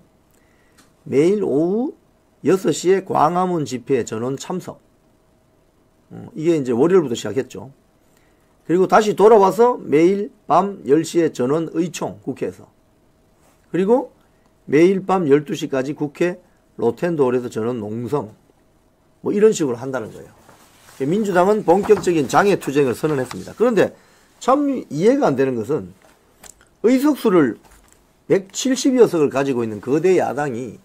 Speaker 1: 매일 오후 6시에 광화문 집회 전원 참석. 이게 이제 월요일부터 시작했죠. 그리고 다시 돌아와서 매일 밤 10시에 전원 의총 국회에서. 그리고 매일 밤 12시까지 국회 로텐도홀에서 전원 농성. 뭐 이런 식으로 한다는 거예요. 민주당은 본격적인 장애투쟁을 선언했습니다. 그런데 참 이해가 안 되는 것은 의석수를 170여석을 가지고 있는 거대 야당이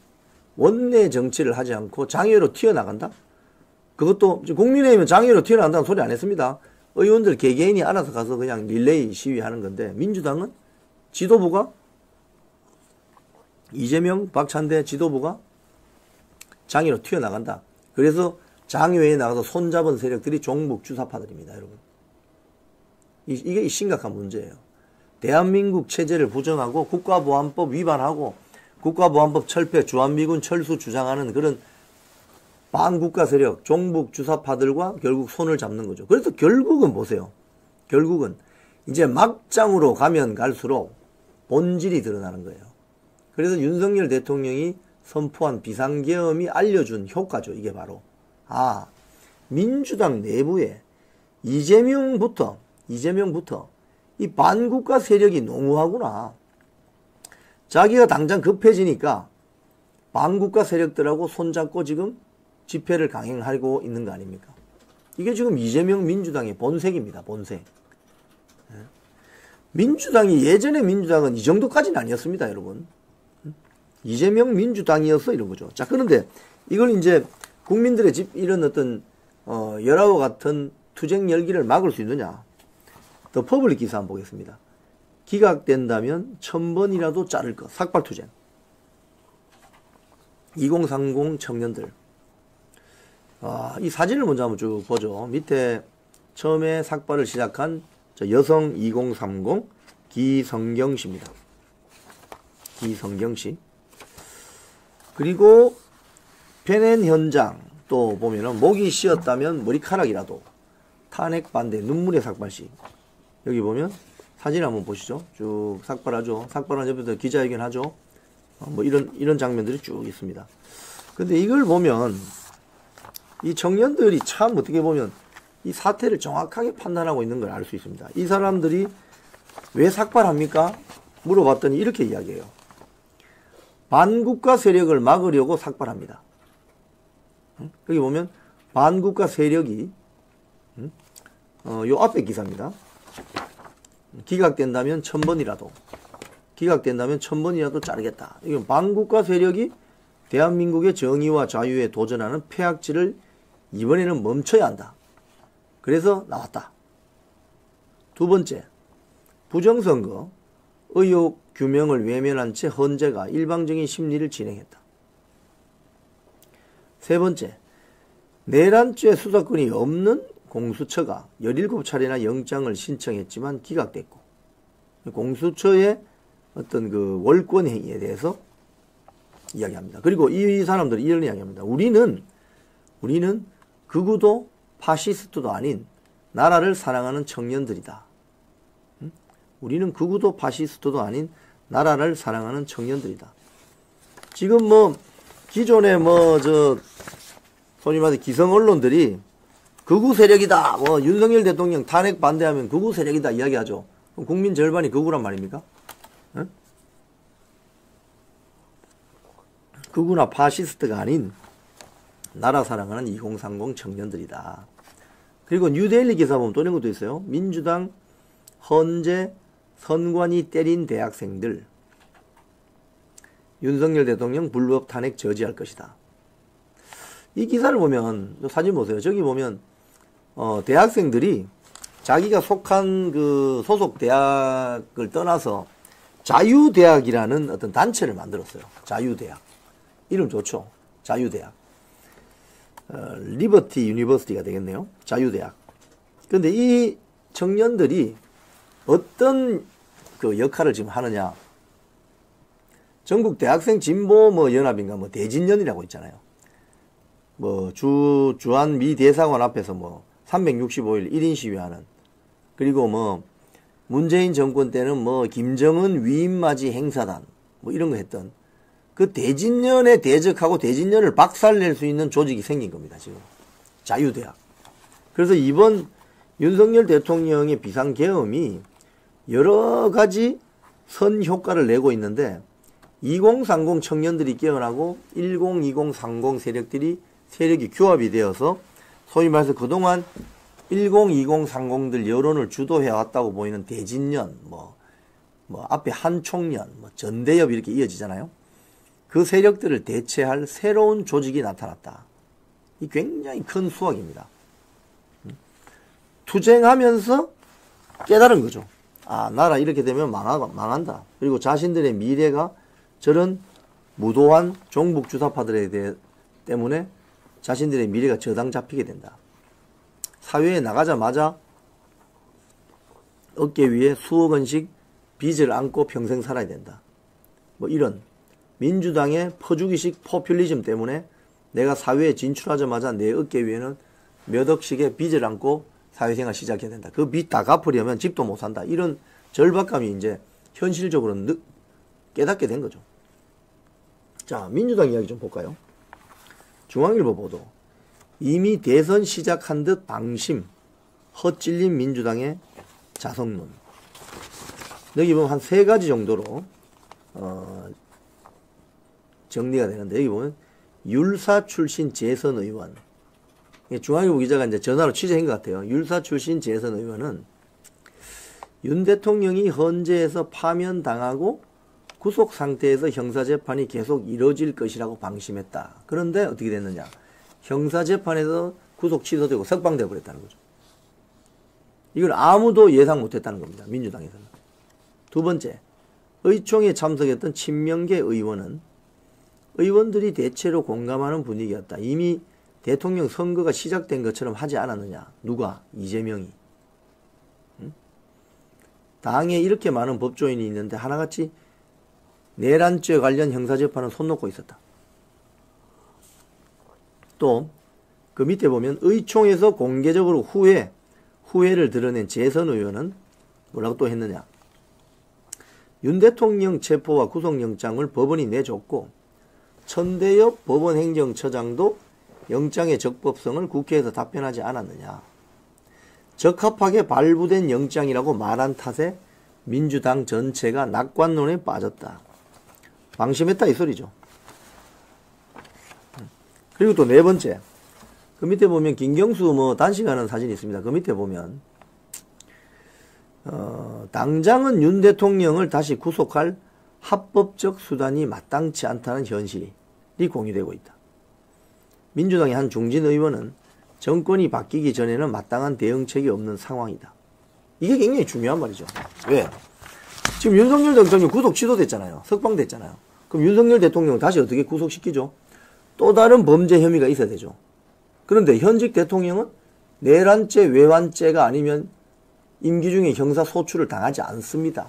Speaker 1: 원내 정치를 하지 않고 장애로 튀어나간다? 그것도 국민의힘은 장애로 튀어나간다는 소리 안 했습니다. 의원들 개개인이 알아서 가서 그냥 릴레이 시위하는 건데 민주당은 지도부가 이재명, 박찬대 지도부가 장애로 튀어나간다. 그래서 장외에 나가서 손잡은 세력들이 종북 주사파들입니다, 여러분. 이게 심각한 문제예요. 대한민국 체제를 부정하고 국가보안법 위반하고 국가보안법 철폐, 주한미군 철수 주장하는 그런 반국가 세력, 종북 주사파들과 결국 손을 잡는 거죠. 그래서 결국은 보세요. 결국은 이제 막장으로 가면 갈수록 본질이 드러나는 거예요. 그래서 윤석열 대통령이 선포한 비상계엄이 알려준 효과죠. 이게 바로 민주당 내부에 이재명부터 이 반국가 세력이 농후하구나. 자기가 당장 급해지니까 반국가 세력들하고 손잡고 지금 집회를 강행하고 있는 거 아닙니까? 이게 지금 이재명 민주당의 본색입니다. 본색. 민주당이 예전에 민주당은 이 정도까지는 아니었습니다, 여러분. 이재명 민주당이었어 이런 거죠. 자, 그런데 이걸 이제 국민들의 이런 어떤 열화와 같은 투쟁 열기를 막을 수 있느냐? 더 퍼블릭 기사 한번 보겠습니다. 기각된다면 1000번이라도 자를 것. 삭발투쟁. 2030 청년들. 이 사진을 먼저 한번 쭉 보죠. 밑에 처음에 삭발을 시작한 여성 2030 기성경 씨입니다. 기성경 씨. 그리고 페넨 현장 또 보면은 목이 쉬었다면 머리카락이라도 탄핵 반대 눈물의 삭발식. 여기 보면 사진 한번 보시죠. 쭉 삭발하죠. 삭발한 옆에서 기자회견 하죠. 뭐 이런 장면들이 쭉 있습니다. 근데 이걸 보면 이 청년들이 참 어떻게 보면 이 사태를 정확하게 판단하고 있는 걸 알 수 있습니다. 이 사람들이 왜 삭발합니까? 물어봤더니 이렇게 이야기해요. 반국가 세력을 막으려고 삭발합니다. 여기 보면 반국가 세력이 요 앞에 기사입니다. 기각된다면 1000번이라도 기각된다면 1000번이라도 자르겠다. 이건 반국가 세력이 대한민국의 정의와 자유에 도전하는 폐악질을 이번에는 멈춰야 한다. 그래서 나왔다. 두 번째, 부정선거 의혹 규명을 외면한 채 헌재가 일방적인 심리를 진행했다. 세 번째, 내란죄 수사권이 없는 공수처가 17차례나 영장을 신청했지만 기각됐고, 공수처의 어떤 그 월권 행위에 대해서 이야기합니다. 그리고 이 사람들이 이런 이야기합니다. 우리는 극우도 파시스트도 아닌 나라를 사랑하는 청년들이다. 우리는 극우도 파시스트도 아닌 나라를 사랑하는 청년들이다. 지금 뭐 기존에 소위 말해 기성 언론들이 극우 세력이다. 윤석열 대통령 탄핵 반대하면 극우 세력이다 이야기하죠. 그럼 국민 절반이 극우란 말입니까? 응? 극우나 파시스트가 아닌 나라 사랑하는 2030 청년들이다. 그리고 뉴데일리 기사 보면 또 이런 것도 있어요. 민주당 헌재 선관위 때린 대학생들 윤석열 대통령 불법 탄핵 저지할 것이다. 이 기사를 보면 사진 보세요. 저기 보면 대학생들이 자기가 속한 그 소속 대학을 떠나서 자유대학이라는 어떤 단체를 만들었어요. 자유대학. 이름 좋죠. 자유대학. 리버티 유니버시티가 되겠네요. 자유대학. 그런데 이 청년들이 어떤 그 역할을 지금 하느냐. 전국 대학생 진보 연합인가 대진연이라고 있잖아요. 주한 미 대사관 앞에서 365일 1인 시위하는, 그리고 문재인 정권 때는 김정은 위임맞이 행사단 이런 거 했던 그 대진년에 대적하고 대진년을 박살낼 수 있는 조직이 생긴 겁니다. 지금 자유대학. 그래서 이번 윤석열 대통령의 비상계엄이 여러 가지 선효과를 내고 있는데 2030 청년들이 깨어나고 1020, 30 세력이 규합이 되어서 소위 말해서 그동안 1020, 30들 여론을 주도해 왔다고 보이는 대진년, 앞에 한총련, 전대협 이렇게 이어지잖아요. 그 세력들을 대체할 새로운 조직이 나타났다. 이 굉장히 큰 수확입니다. 투쟁하면서 깨달은 거죠. 아, 나라 이렇게 되면 망한다. 그리고 자신들의 미래가 저런 무도한 종북 주사파들에 때문에 자신들의 미래가 저당 잡히게 된다. 사회에 나가자마자 어깨 위에 수억 원씩 빚을 안고 평생 살아야 된다. 이런 민주당의 퍼주기식 포퓰리즘 때문에 내가 사회에 진출하자마자 내 어깨 위에는 몇 억씩의 빚을 안고 사회생활 시작해야 된다. 그 빚 다 갚으려면 집도 못 산다. 이런 절박감이 이제 현실적으로 깨닫게 된 거죠. 자, 민주당 이야기 좀 볼까요? 중앙일보 보도. 이미 대선 시작한 듯 방심. 헛찔린 민주당의 자성론. 여기 보면 한 3가지 정도로 정리가 되는데, 여기 보면 율사 출신 재선 의원. 중앙일보 기자가 이제 전화로 취재한 것 같아요. 율사 출신 재선 의원은 윤 대통령이 헌재에서 파면당하고 구속 상태에서 형사재판이 계속 이뤄질 것이라고 방심했다. 그런데 어떻게 됐느냐. 형사재판에서 구속 취소되고 석방되어 버렸다는 거죠. 이걸 아무도 예상 못했다는 겁니다. 민주당에서는. 두 번째, 의총에 참석했던 친명계 의원은 의원들이 대체로 공감하는 분위기였다. 이미 대통령 선거가 시작된 것처럼 하지 않았느냐. 누가? 이재명이. 응? 당에 이렇게 많은 법조인이 있는데 하나같이 내란죄 관련 형사재판은 손 놓고 있었다. 또 그 밑에 보면 의총에서 공개적으로 후회를 드러낸 재선 의원은 뭐라고 또 했느냐. 윤 대통령 체포와 구속영장을 법원이 내줬고 천대엽 법원행정처장도 영장의 적법성을 국회에서 답변하지 않았느냐. 적합하게 발부된 영장이라고 말한 탓에 민주당 전체가 낙관론에 빠졌다. 방심했다 이 소리죠. 그리고 또 4번째. 그 밑에 보면 김경수 단식하는 사진이 있습니다. 그 밑에 보면 당장은 윤 대통령을 다시 구속할 합법적 수단이 마땅치 않다는 현실이 공유되고 있다. 민주당의 한 중진 의원은 정권이 바뀌기 전에는 마땅한 대응책이 없는 상황이다. 이게 굉장히 중요한 말이죠. 왜? 지금 윤석열 대통령 구속 취소됐잖아요. 석방됐잖아요. 그럼 윤석열 대통령 다시 어떻게 구속시키죠? 또 다른 범죄 혐의가 있어야 되죠. 그런데 현직 대통령은 내란죄, 외환죄가 아니면 임기 중에 형사소추를 당하지 않습니다.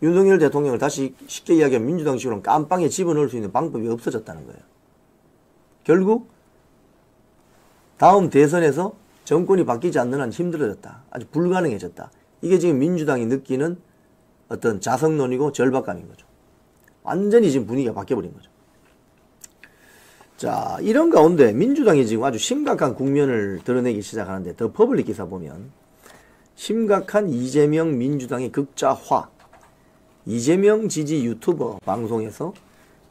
Speaker 1: 윤석열 대통령을 다시 쉽게 이야기하면 민주당식으로 깜빵에 집어넣을 수 있는 방법이 없어졌다는 거예요. 결국 다음 대선에서 정권이 바뀌지 않는 한 힘들어졌다. 아주 불가능해졌다. 이게 지금 민주당이 느끼는 어떤 자성론이고 절박감인 거죠. 완전히 지금 분위기가 바뀌어버린 거죠. 자, 이런 가운데 민주당이 지금 아주 심각한 국면을 드러내기 시작하는데 더 퍼블릭 기사 보면 심각한 이재명 민주당의 극자화. 이재명 지지 유튜버 방송에서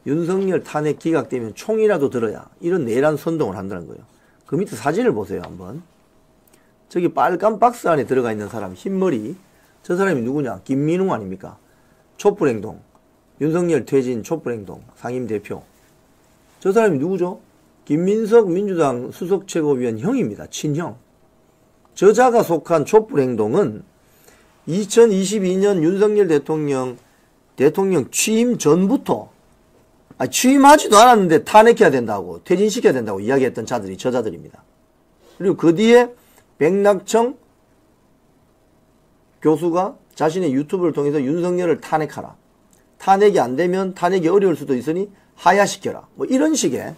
Speaker 1: 윤석열 탄핵 기각되면 총이라도 들어야 이런 내란 선동을 한다는 거예요. 그 밑에 사진을 보세요 한번. 저기 빨간 박스 안에 들어가 있는 사람 흰머리 저 사람이 누구냐? 김민웅 아닙니까? 촛불행동 윤석열 퇴진 촛불행동 상임대표. 저 사람이 누구죠? 김민석 민주당 수석최고위원 형입니다. 친형. 저자가 속한 촛불행동은 2022년 윤석열 대통령 취임 전부터 취임하지도 않았는데 탄핵해야 된다고 퇴진시켜야 된다고 이야기했던 자들이 저자들입니다. 그리고 그 뒤에 백낙청 교수가 자신의 유튜브를 통해서 윤석열을 탄핵하라. 탄핵이 안 되면 탄핵이 어려울 수도 있으니 하야시켜라. 뭐 이런 식의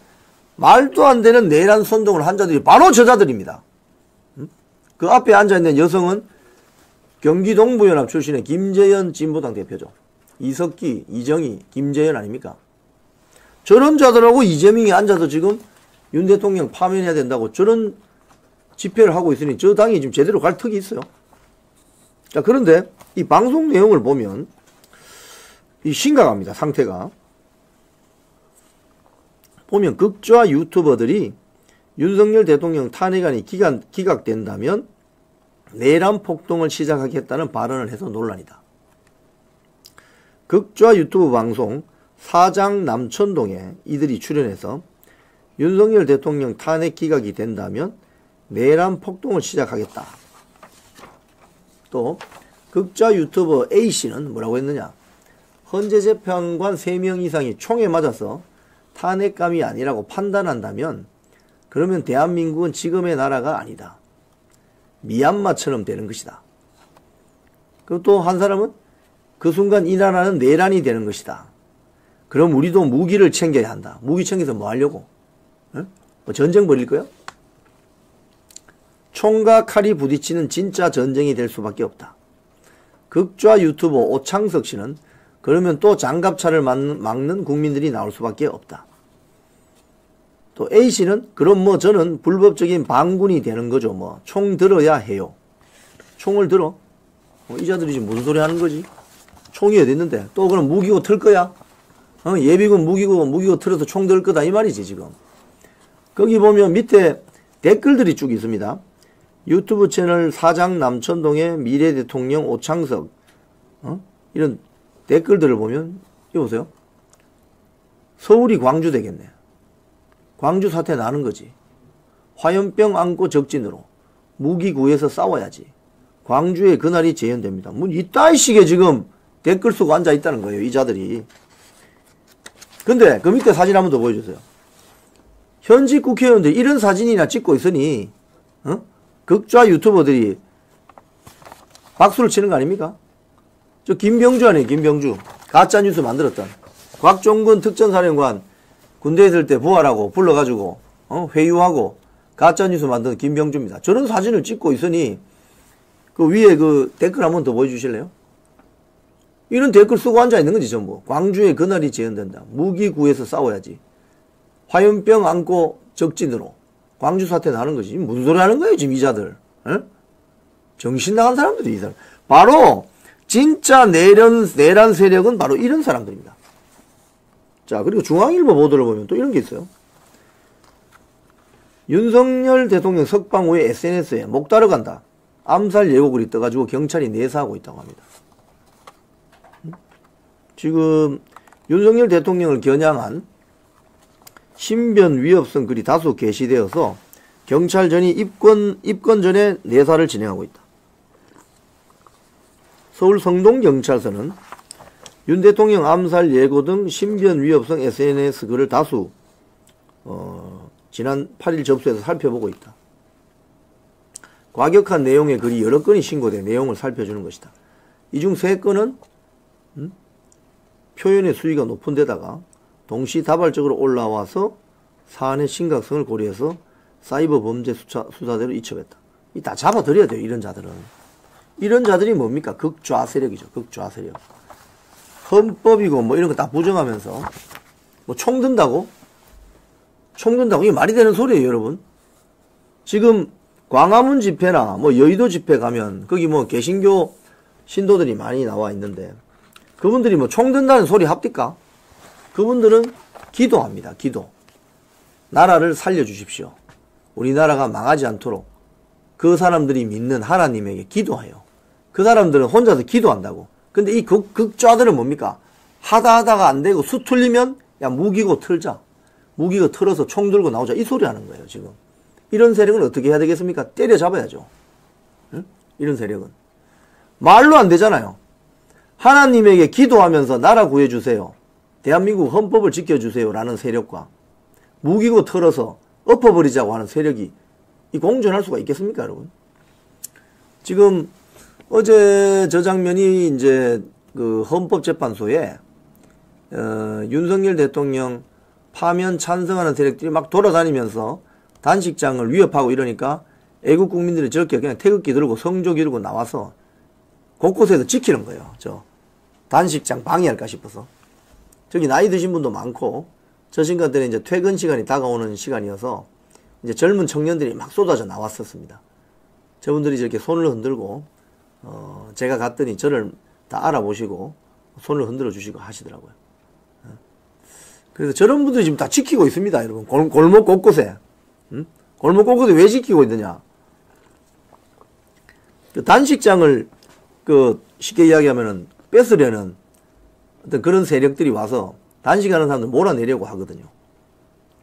Speaker 1: 말도 안 되는 내란 선동을 한 자들이 바로 저자들입니다. 그 앞에 앉아있는 여성은 경기 동부연합 출신의 김재현 진보당 대표죠. 이석기, 이정희, 김재현 아닙니까? 저런 자들하고 이재명이 앉아서 지금 윤 대통령 파면해야 된다고 저런 집회를 하고 있으니 저 당이 지금 제대로 갈 턱이 있어요. 자, 그런데 이 방송 내용을 보면 이 심각합니다. 상태가. 보면 극좌 유튜버들이 윤석열 대통령 탄핵안이 기각된다면 내란 폭동을 시작하겠다는 발언을 해서 논란이다. 극좌 유튜브 방송 사장 남천동에 이들이 출연해서 윤석열 대통령 탄핵 기각이 된다면 내란 폭동을 시작하겠다. 또 극좌 유튜버 A씨는 뭐라고 했느냐. 헌재 재판관 3명 이상이 총에 맞아서 탄핵감이 아니라고 판단한다면 그러면 대한민국은 지금의 나라가 아니다. 미얀마처럼 되는 것이다. 그리고 또 한 사람은 그 순간 이 나라는 내란이 되는 것이다. 그럼 우리도 무기를 챙겨야 한다. 무기 챙겨서 뭐 하려고? 응? 뭐 전쟁 벌일 거야? 총과 칼이 부딪히는 진짜 전쟁이 될 수밖에 없다. 극좌 유튜버 오창석 씨는 그러면 또 장갑차를 막는 국민들이 나올 수밖에 없다. 또 A씨는 그럼 뭐 저는 불법적인 반군이 되는 거죠. 뭐 총 들어야 해요. 총을 들어? 이 자들이 지금 무슨 소리 하는 거지? 총이 어디 있는데? 또 그럼 무기고 틀 거야? 예비군 무기고 틀어서 총 들 거다 이 말이지 지금. 거기 보면 밑에 댓글들이 쭉 있습니다. 유튜브 채널 사장 남천동의 미래 대통령 오창석 이런 댓글들을 보면 이거 보세요. 서울이 광주 되겠네. 광주 사태 나는 거지. 화염병 안고 적진으로 무기 구해서 싸워야지. 광주에 그날이 재현됩니다. 뭐 이따위 식의 지금 댓글 쓰고 앉아 있다는 거예요. 이 자들이. 근데 그 밑에 사진 한번 더 보여주세요. 현직 국회의원들이 이런 사진이나 찍고 있으니 극좌 유튜버들이 박수를 치는 거 아닙니까? 저 김병주 아니에요. 김병주. 가짜뉴스 만들었던 곽종근 특전사령관 군대에 있을 때 부하라고 불러가지고 회유하고 가짜뉴스 만든 김병주입니다. 저런 사진을 찍고 있으니 그 위에 그 댓글 한번 더 보여주실래요? 이런 댓글 쓰고 앉아있는 거지 전부. 광주에 그날이 재현된다. 무기 구해서 싸워야지. 화염병 안고 적진으로. 광주 사태 나는 거지. 무슨 소리 하는 거예요 지금 이자들. 정신 나간 사람들이 이 사람. 바로 진짜 내란 세력은 바로 이런 사람들입니다. 자, 그리고 중앙일보 보도를 보면 또 이런 게 있어요. 윤석열 대통령 석방 후에 SNS에 목 따러 간다. 암살 예고글이 떠가지고 경찰이 내사하고 있다고 합니다. 지금 윤석열 대통령을 겨냥한 신변 위협성 글이 다수 게시되어서 경찰전이 입건 전에 내사를 진행하고 있다. 서울 성동경찰서는 윤 대통령 암살 예고 등 신변 위협성 SNS 글을 다수 지난 8일 접수해서 살펴보고 있다. 과격한 내용의 글이 여러 건이 신고돼 내용을 살펴주는 것이다. 이 중 3건은 표현의 수위가 높은 데다가 동시다발적으로 올라와서 사안의 심각성을 고려해서 사이버 범죄 수사대로 이첩했다. 이 다 잡아들여야 돼요. 이런 자들은. 이런 자들이 뭡니까? 극좌 세력이죠. 극좌 세력. 헌법이고 뭐 이런 거 다 부정하면서 뭐 총 든다고? 총 든다고? 이게 말이 되는 소리예요, 여러분. 지금 광화문 집회나 뭐 여의도 집회 가면 거기 뭐 개신교 신도들이 많이 나와 있는데 그분들이 뭐 총 든다는 소리 합니까? 그분들은 기도합니다. 기도. 나라를 살려주십시오. 우리나라가 망하지 않도록 그 사람들이 믿는 하나님에게 기도해요. 그 사람들은 혼자서 기도한다고. 근데 이 극좌들은 뭡니까? 하다가 안 되고 수 틀리면 야 무기고 틀자. 무기고 틀어서 총 들고 나오자. 이 소리 하는 거예요 지금. 이런 세력은 어떻게 해야 되겠습니까? 때려잡아야죠. 응? 이런 세력은. 말로 안 되잖아요. 하나님에게 기도하면서 나라 구해주세요. 대한민국 헌법을 지켜주세요. 라는 세력과 무기고 털어서 엎어버리자고 하는 세력이 이 공존할 수가 있겠습니까, 여러분? 지금 어제 저 장면이 이제 그 헌법재판소에 윤석열 대통령 파면 찬성하는 세력들이 막 돌아다니면서 단식장을 위협하고 이러니까 애국 국민들이 저렇게 그냥 태극기 들고 성조기 들고 나와서 곳곳에서 지키는 거예요. 저 단식장 방해할까 싶어서. 저기 나이 드신 분도 많고 저 시간 때는 이제 퇴근 시간이 다가오는 시간이어서 이제 젊은 청년들이 막 쏟아져 나왔었습니다. 저분들이 저렇게 손을 흔들고 제가 갔더니 저를 다 알아보시고 손을 흔들어 주시고 하시더라고요. 그래서 저런 분들이 지금 다 지키고 있습니다, 여러분. 골목 곳곳에. 응? 골목 곳곳에 왜 지키고 있느냐? 그 단식장을 쉽게 이야기하면은 뺏으려는 어떤 그런 세력들이 와서 단식하는 사람들 몰아내려고 하거든요.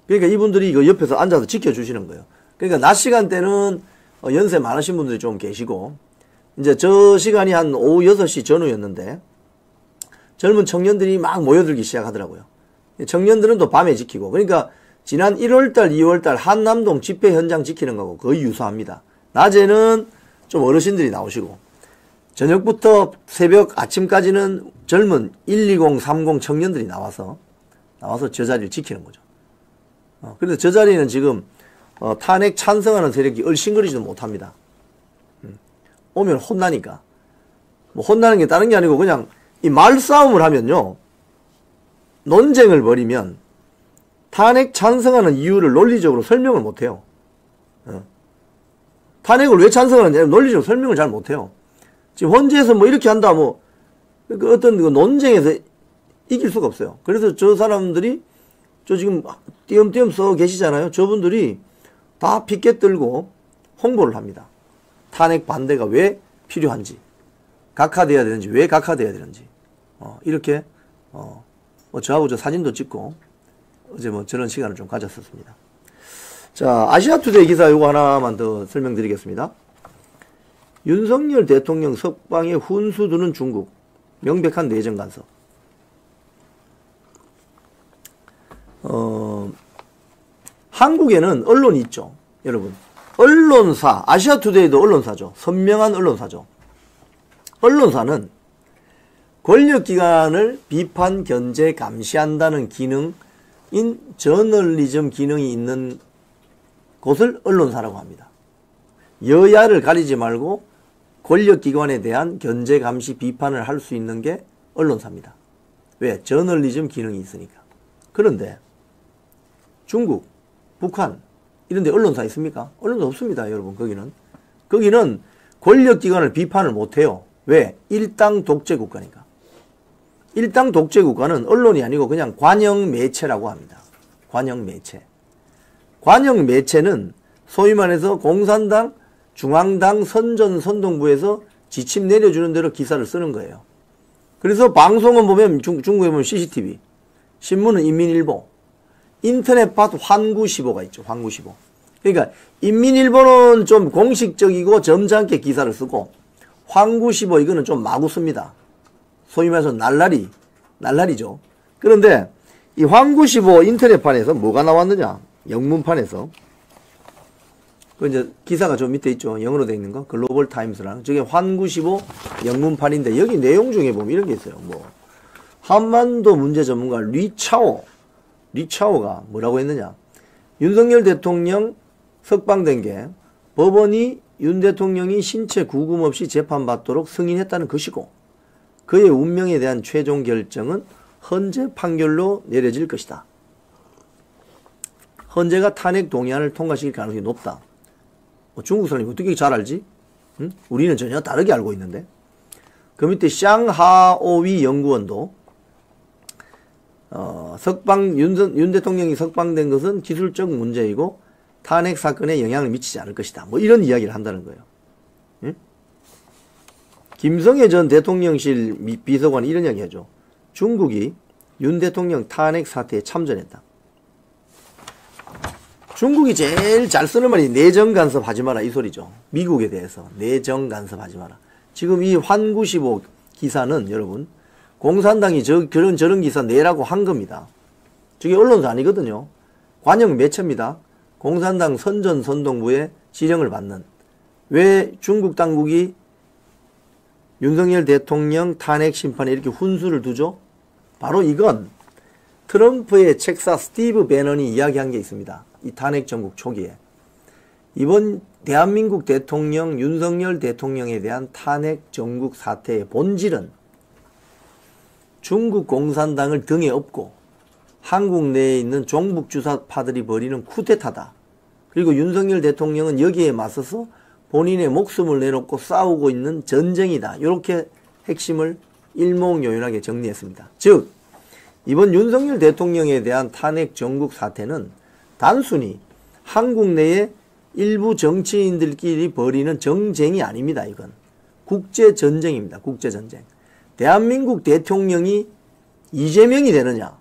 Speaker 1: 그러니까 이분들이 이거 옆에서 앉아서 지켜주시는 거예요. 그러니까 낮 시간대는 연세 많으신 분들이 좀 계시고, 이제 저 시간이 한 오후 6시 전후였는데, 젊은 청년들이 막 모여들기 시작하더라고요. 청년들은 또 밤에 지키고, 그러니까 지난 1월달, 2월달 한남동 집회 현장 지키는 거하고 거의 유사합니다. 낮에는 좀 어르신들이 나오시고, 저녁부터 새벽 아침까지는 젊은 120, 30 청년들이 나와서 저 자리를 지키는 거죠. 그래서 저 자리는 지금 탄핵 찬성하는 세력이 얼씬거리지도 못합니다. 오면 혼나니까. 뭐 혼나는 게 다른 게 아니고 그냥 이 말싸움을 하면요, 논쟁을 벌이면 탄핵 찬성하는 이유를 논리적으로 설명을 못해요. 탄핵을 왜 찬성하느냐 논리적으로 설명을 잘 못해요. 지금 헌재에서 뭐 이렇게 한다 그 어떤 그 논쟁에서 이길 수가 없어요. 그래서 저 사람들이 저 지금 띄엄띄엄 써 계시잖아요. 저분들이 다 피켓 들고 홍보를 합니다. 탄핵 반대가 왜 필요한지, 각하돼야 되는지, 왜 각하돼야 되는지, 이렇게 뭐 저하고 저 사진도 찍고 어제 뭐 저런 시간을 좀 가졌었습니다. 자, 아시아투데이 기사 요거 하나만 더 설명드리겠습니다. 윤석열 대통령 석방에 훈수 두는 중국, 명백한 내정 간섭. 한국에는 언론이 있죠, 여러분. 언론사, 아시아투데이도 언론사죠. 선명한 언론사죠. 언론사는 권력기관을 비판, 견제, 감시한다는 기능인 저널리즘 기능이 있는 곳을 언론사라고 합니다. 여야를 가리지 말고 권력기관에 대한 견제, 감시, 비판을 할 수 있는 게 언론사입니다. 왜? 저널리즘 기능이 있으니까. 그런데 중국, 북한 이런 데 언론사 있습니까? 언론사 없습니다, 여러분. 거기는 권력기관을 비판을 못해요. 왜? 일당 독재 국가니까. 일당 독재 국가는 언론이 아니고 그냥 관영 매체라고 합니다. 관영 매체. 관영 매체는 소위 말해서 공산당, 중앙당, 선전선동부에서 지침 내려주는 대로 기사를 쓰는 거예요. 그래서 방송은 보면 중국에 보면 CCTV, 신문은 인민일보, 인터넷 봐도 환구시보가 있죠. 환구시보. 그러니까 인민일보는 좀 공식적이고 점잖게 기사를 쓰고, 환구시보 이거는 좀 마구 씁니다. 소위 말해서 날라리죠. 그런데 이 환구시보 인터넷판에서 뭐가 나왔느냐? 영문판에서. 그 이제 기사가 좀 밑에 있죠. 영어로 되어 있는 거. 글로벌 타임스라는. 저게 환구시보 영문판인데 여기 내용 중에 보면 이런 게 있어요. 뭐 한반도 문제 전문가 리차오가 뭐라고 했느냐? 윤석열 대통령 석방된 게 법원이 윤 대통령이 신체 구금 없이 재판받도록 승인했다는 것이고, 그의 운명에 대한 최종 결정은 헌재 판결로 내려질 것이다. 헌재가 탄핵 동의안을 통과시킬 가능성이 높다. 중국 사람이 어떻게 잘 알지? 응? 우리는 전혀 다르게 알고 있는데. 그 밑에 샹하오위 연구원도 윤 대통령이 석방된 것은 기술적 문제이고 탄핵 사건에 영향을 미치지 않을 것이다. 뭐 이런 이야기를 한다는 거예요. 응? 김성애 전 대통령실 비서관이 이런 이야기 하죠. 중국이 윤 대통령 탄핵 사태에 참전했다. 중국이 제일 잘 쓰는 말이 내정 간섭하지 마라 이 소리죠. 미국에 대해서 내정 간섭하지 마라. 지금 이 환95 기사는 여러분 공산당이 저런 기사 내라고 한 겁니다. 저게 언론도 아니거든요. 관영 매체입니다. 공산당 선전선동부의 지령을 받는. 왜 중국 당국이 윤석열 대통령 탄핵 심판에 이렇게 훈수를 두죠? 바로 이건 트럼프의 책사 스티브 배넌이 이야기한 게 있습니다. 이 탄핵 정국 초기에. 이번 대한민국 대통령 윤석열 대통령에 대한 탄핵 정국 사태의 본질은 중국 공산당을 등에 업고 한국 내에 있는 종북주사파들이 벌이는 쿠데타다. 그리고 윤석열 대통령은 여기에 맞서서 본인의 목숨을 내놓고 싸우고 있는 전쟁이다. 이렇게 핵심을 일목요연하게 정리했습니다. 즉 이번 윤석열 대통령에 대한 탄핵 정국 사태는 단순히 한국 내에 일부 정치인들끼리 벌이는 정쟁이 아닙니다. 이건 국제전쟁입니다. 국제전쟁. 대한민국 대통령이 이재명이 되느냐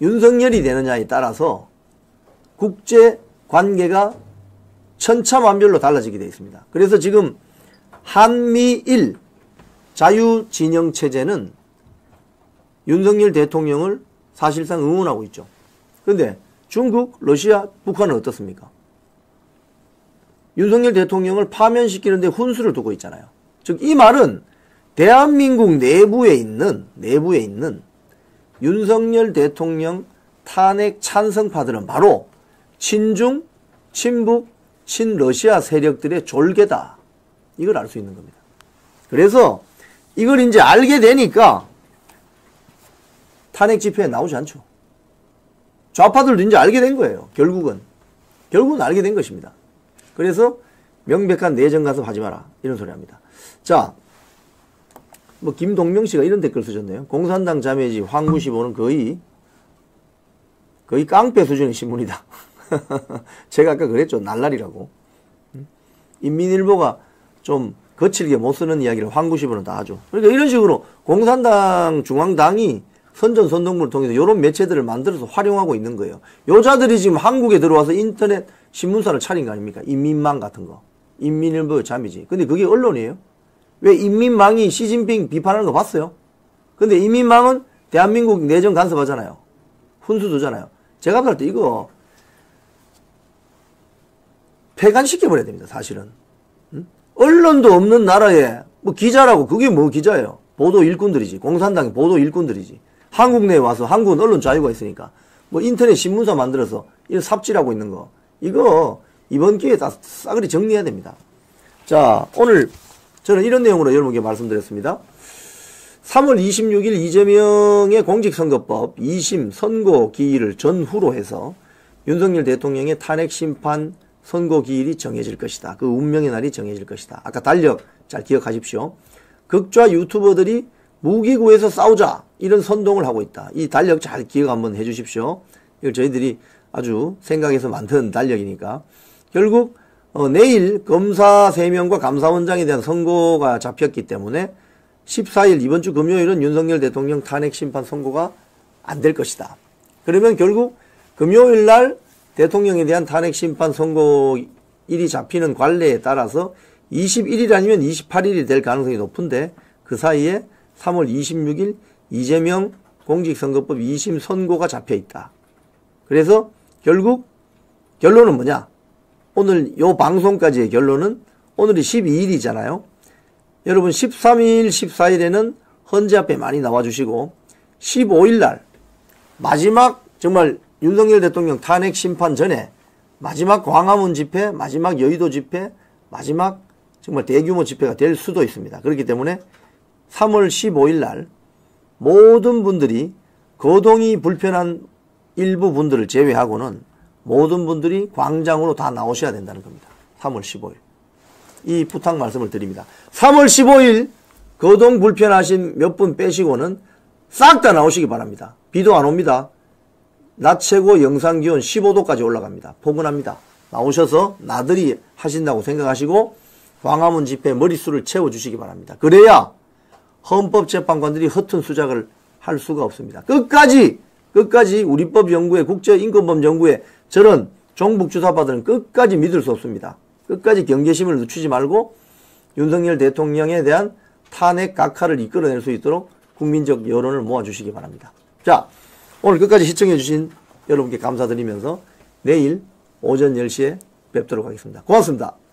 Speaker 1: 윤석열이 되느냐에 따라서 국제관계가 천차만별로 달라지게 되어 있습니다. 그래서 지금 한미일 자유진영체제는 윤석열 대통령을 사실상 응원하고 있죠. 그런데 중국, 러시아, 북한은 어떻습니까? 윤석열 대통령을 파면시키는데 훈수를 두고 있잖아요. 즉 이 말은 대한민국 내부에 있는 윤석열 대통령 탄핵 찬성파들은 바로 친중, 친북, 친러시아 세력들의 졸개다. 이걸 알 수 있는 겁니다. 그래서 이걸 이제 알게 되니까 탄핵 집회에 나오지 않죠. 좌파들도 이제 알게 된 거예요. 결국은 알게 된 것입니다. 그래서 명백한 내정 간섭 하지 마라. 이런 소리 합니다. 자, 뭐 김동명 씨가 이런 댓글 쓰셨네요. 공산당 자매지 환95는 거의 깡패 수준의 신문이다. 제가 아까 그랬죠. 날라리라고. 인민일보가 좀 거칠게 못 쓰는 이야기를 환95는 다 하죠. 그러니까 이런 식으로 공산당 중앙당이 선전선동부를 통해서 이런 매체들을 만들어서 활용하고 있는 거예요. 여자들이 지금 한국에 들어와서 인터넷 신문사를 차린 거 아닙니까? 인민망 같은 거. 인민일보의 잠이지. 근데 그게 언론이에요? 왜 인민망이 시진핑 비판하는 거 봤어요? 근데 인민망은 대한민국 내정 간섭하잖아요. 훈수 두잖아요. 제가 볼 때 이거 폐간시켜버려야 됩니다. 사실은. 언론도 없는 나라에 뭐 기자라고 그게 뭐 기자예요. 보도 일꾼들이지. 공산당의 보도 일꾼들이지. 한국 내에 와서 한국은 언론 자유가 있으니까 뭐 인터넷 신문사 만들어서 이런 삽질하고 있는 거 이거 이번 기회에 다 싸그리 정리해야 됩니다. 자, 오늘 저는 이런 내용으로 여러분께 말씀드렸습니다. 3월 26일 이재명의 공직선거법 2심 선고 기일을 전후로 해서 윤석열 대통령의 탄핵 심판 선고 기일이 정해질 것이다. 그 운명의 날이 정해질 것이다. 아까 달력 잘 기억하십시오. 극좌 유튜버들이 무기구에서 싸우자 이런 선동을 하고 있다. 이 달력 잘 기억 한번 해 주십시오. 이걸 저희들이 아주 생각해서 만든 달력이니까. 결국 내일 검사 3명과 감사원장에 대한 선고가 잡혔기 때문에 14일 이번 주 금요일은 윤석열 대통령 탄핵 심판 선고가 안 될 것이다. 그러면 결국 금요일 날 대통령에 대한 탄핵 심판 선고일이 잡히는 관례에 따라서 21일 아니면 28일이 될 가능성이 높은데 그 사이에 3월 26일 이재명 공직선거법 2심 선고가 잡혀 있다. 그래서 결국 결론은 뭐냐? 오늘 요 방송까지의 결론은 오늘이 12일이잖아요. 여러분 13일, 14일에는 헌재 앞에 많이 나와주시고 15일 날 마지막 정말 윤석열 대통령 탄핵 심판 전에 마지막 광화문 집회, 마지막 여의도 집회, 마지막 정말 대규모 집회가 될 수도 있습니다. 그렇기 때문에 3월 15일 날 모든 분들이 거동이 불편한 일부 분들을 제외하고는 모든 분들이 광장으로 다 나오셔야 된다는 겁니다. 3월 15일. 이 부탁 말씀을 드립니다. 3월 15일 거동 불편하신 몇 분 빼시고는 싹 다 나오시기 바랍니다. 비도 안 옵니다. 낮 최고 영상기온 15도까지 올라갑니다. 포근합니다. 나오셔서 나들이 하신다고 생각하시고 광화문 집회 머릿수를 채워주시기 바랍니다. 그래야 헌법재판관들이 허튼 수작을 할 수가 없습니다. 끝까지 우리법연구회, 국제인권법연구회 저런 종북주사파들은 끝까지 믿을 수 없습니다. 끝까지 경계심을 늦추지 말고 윤석열 대통령에 대한 탄핵 각하를 이끌어낼 수 있도록 국민적 여론을 모아주시기 바랍니다. 자, 오늘 끝까지 시청해주신 여러분께 감사드리면서 내일 오전 10시에 뵙도록 하겠습니다. 고맙습니다.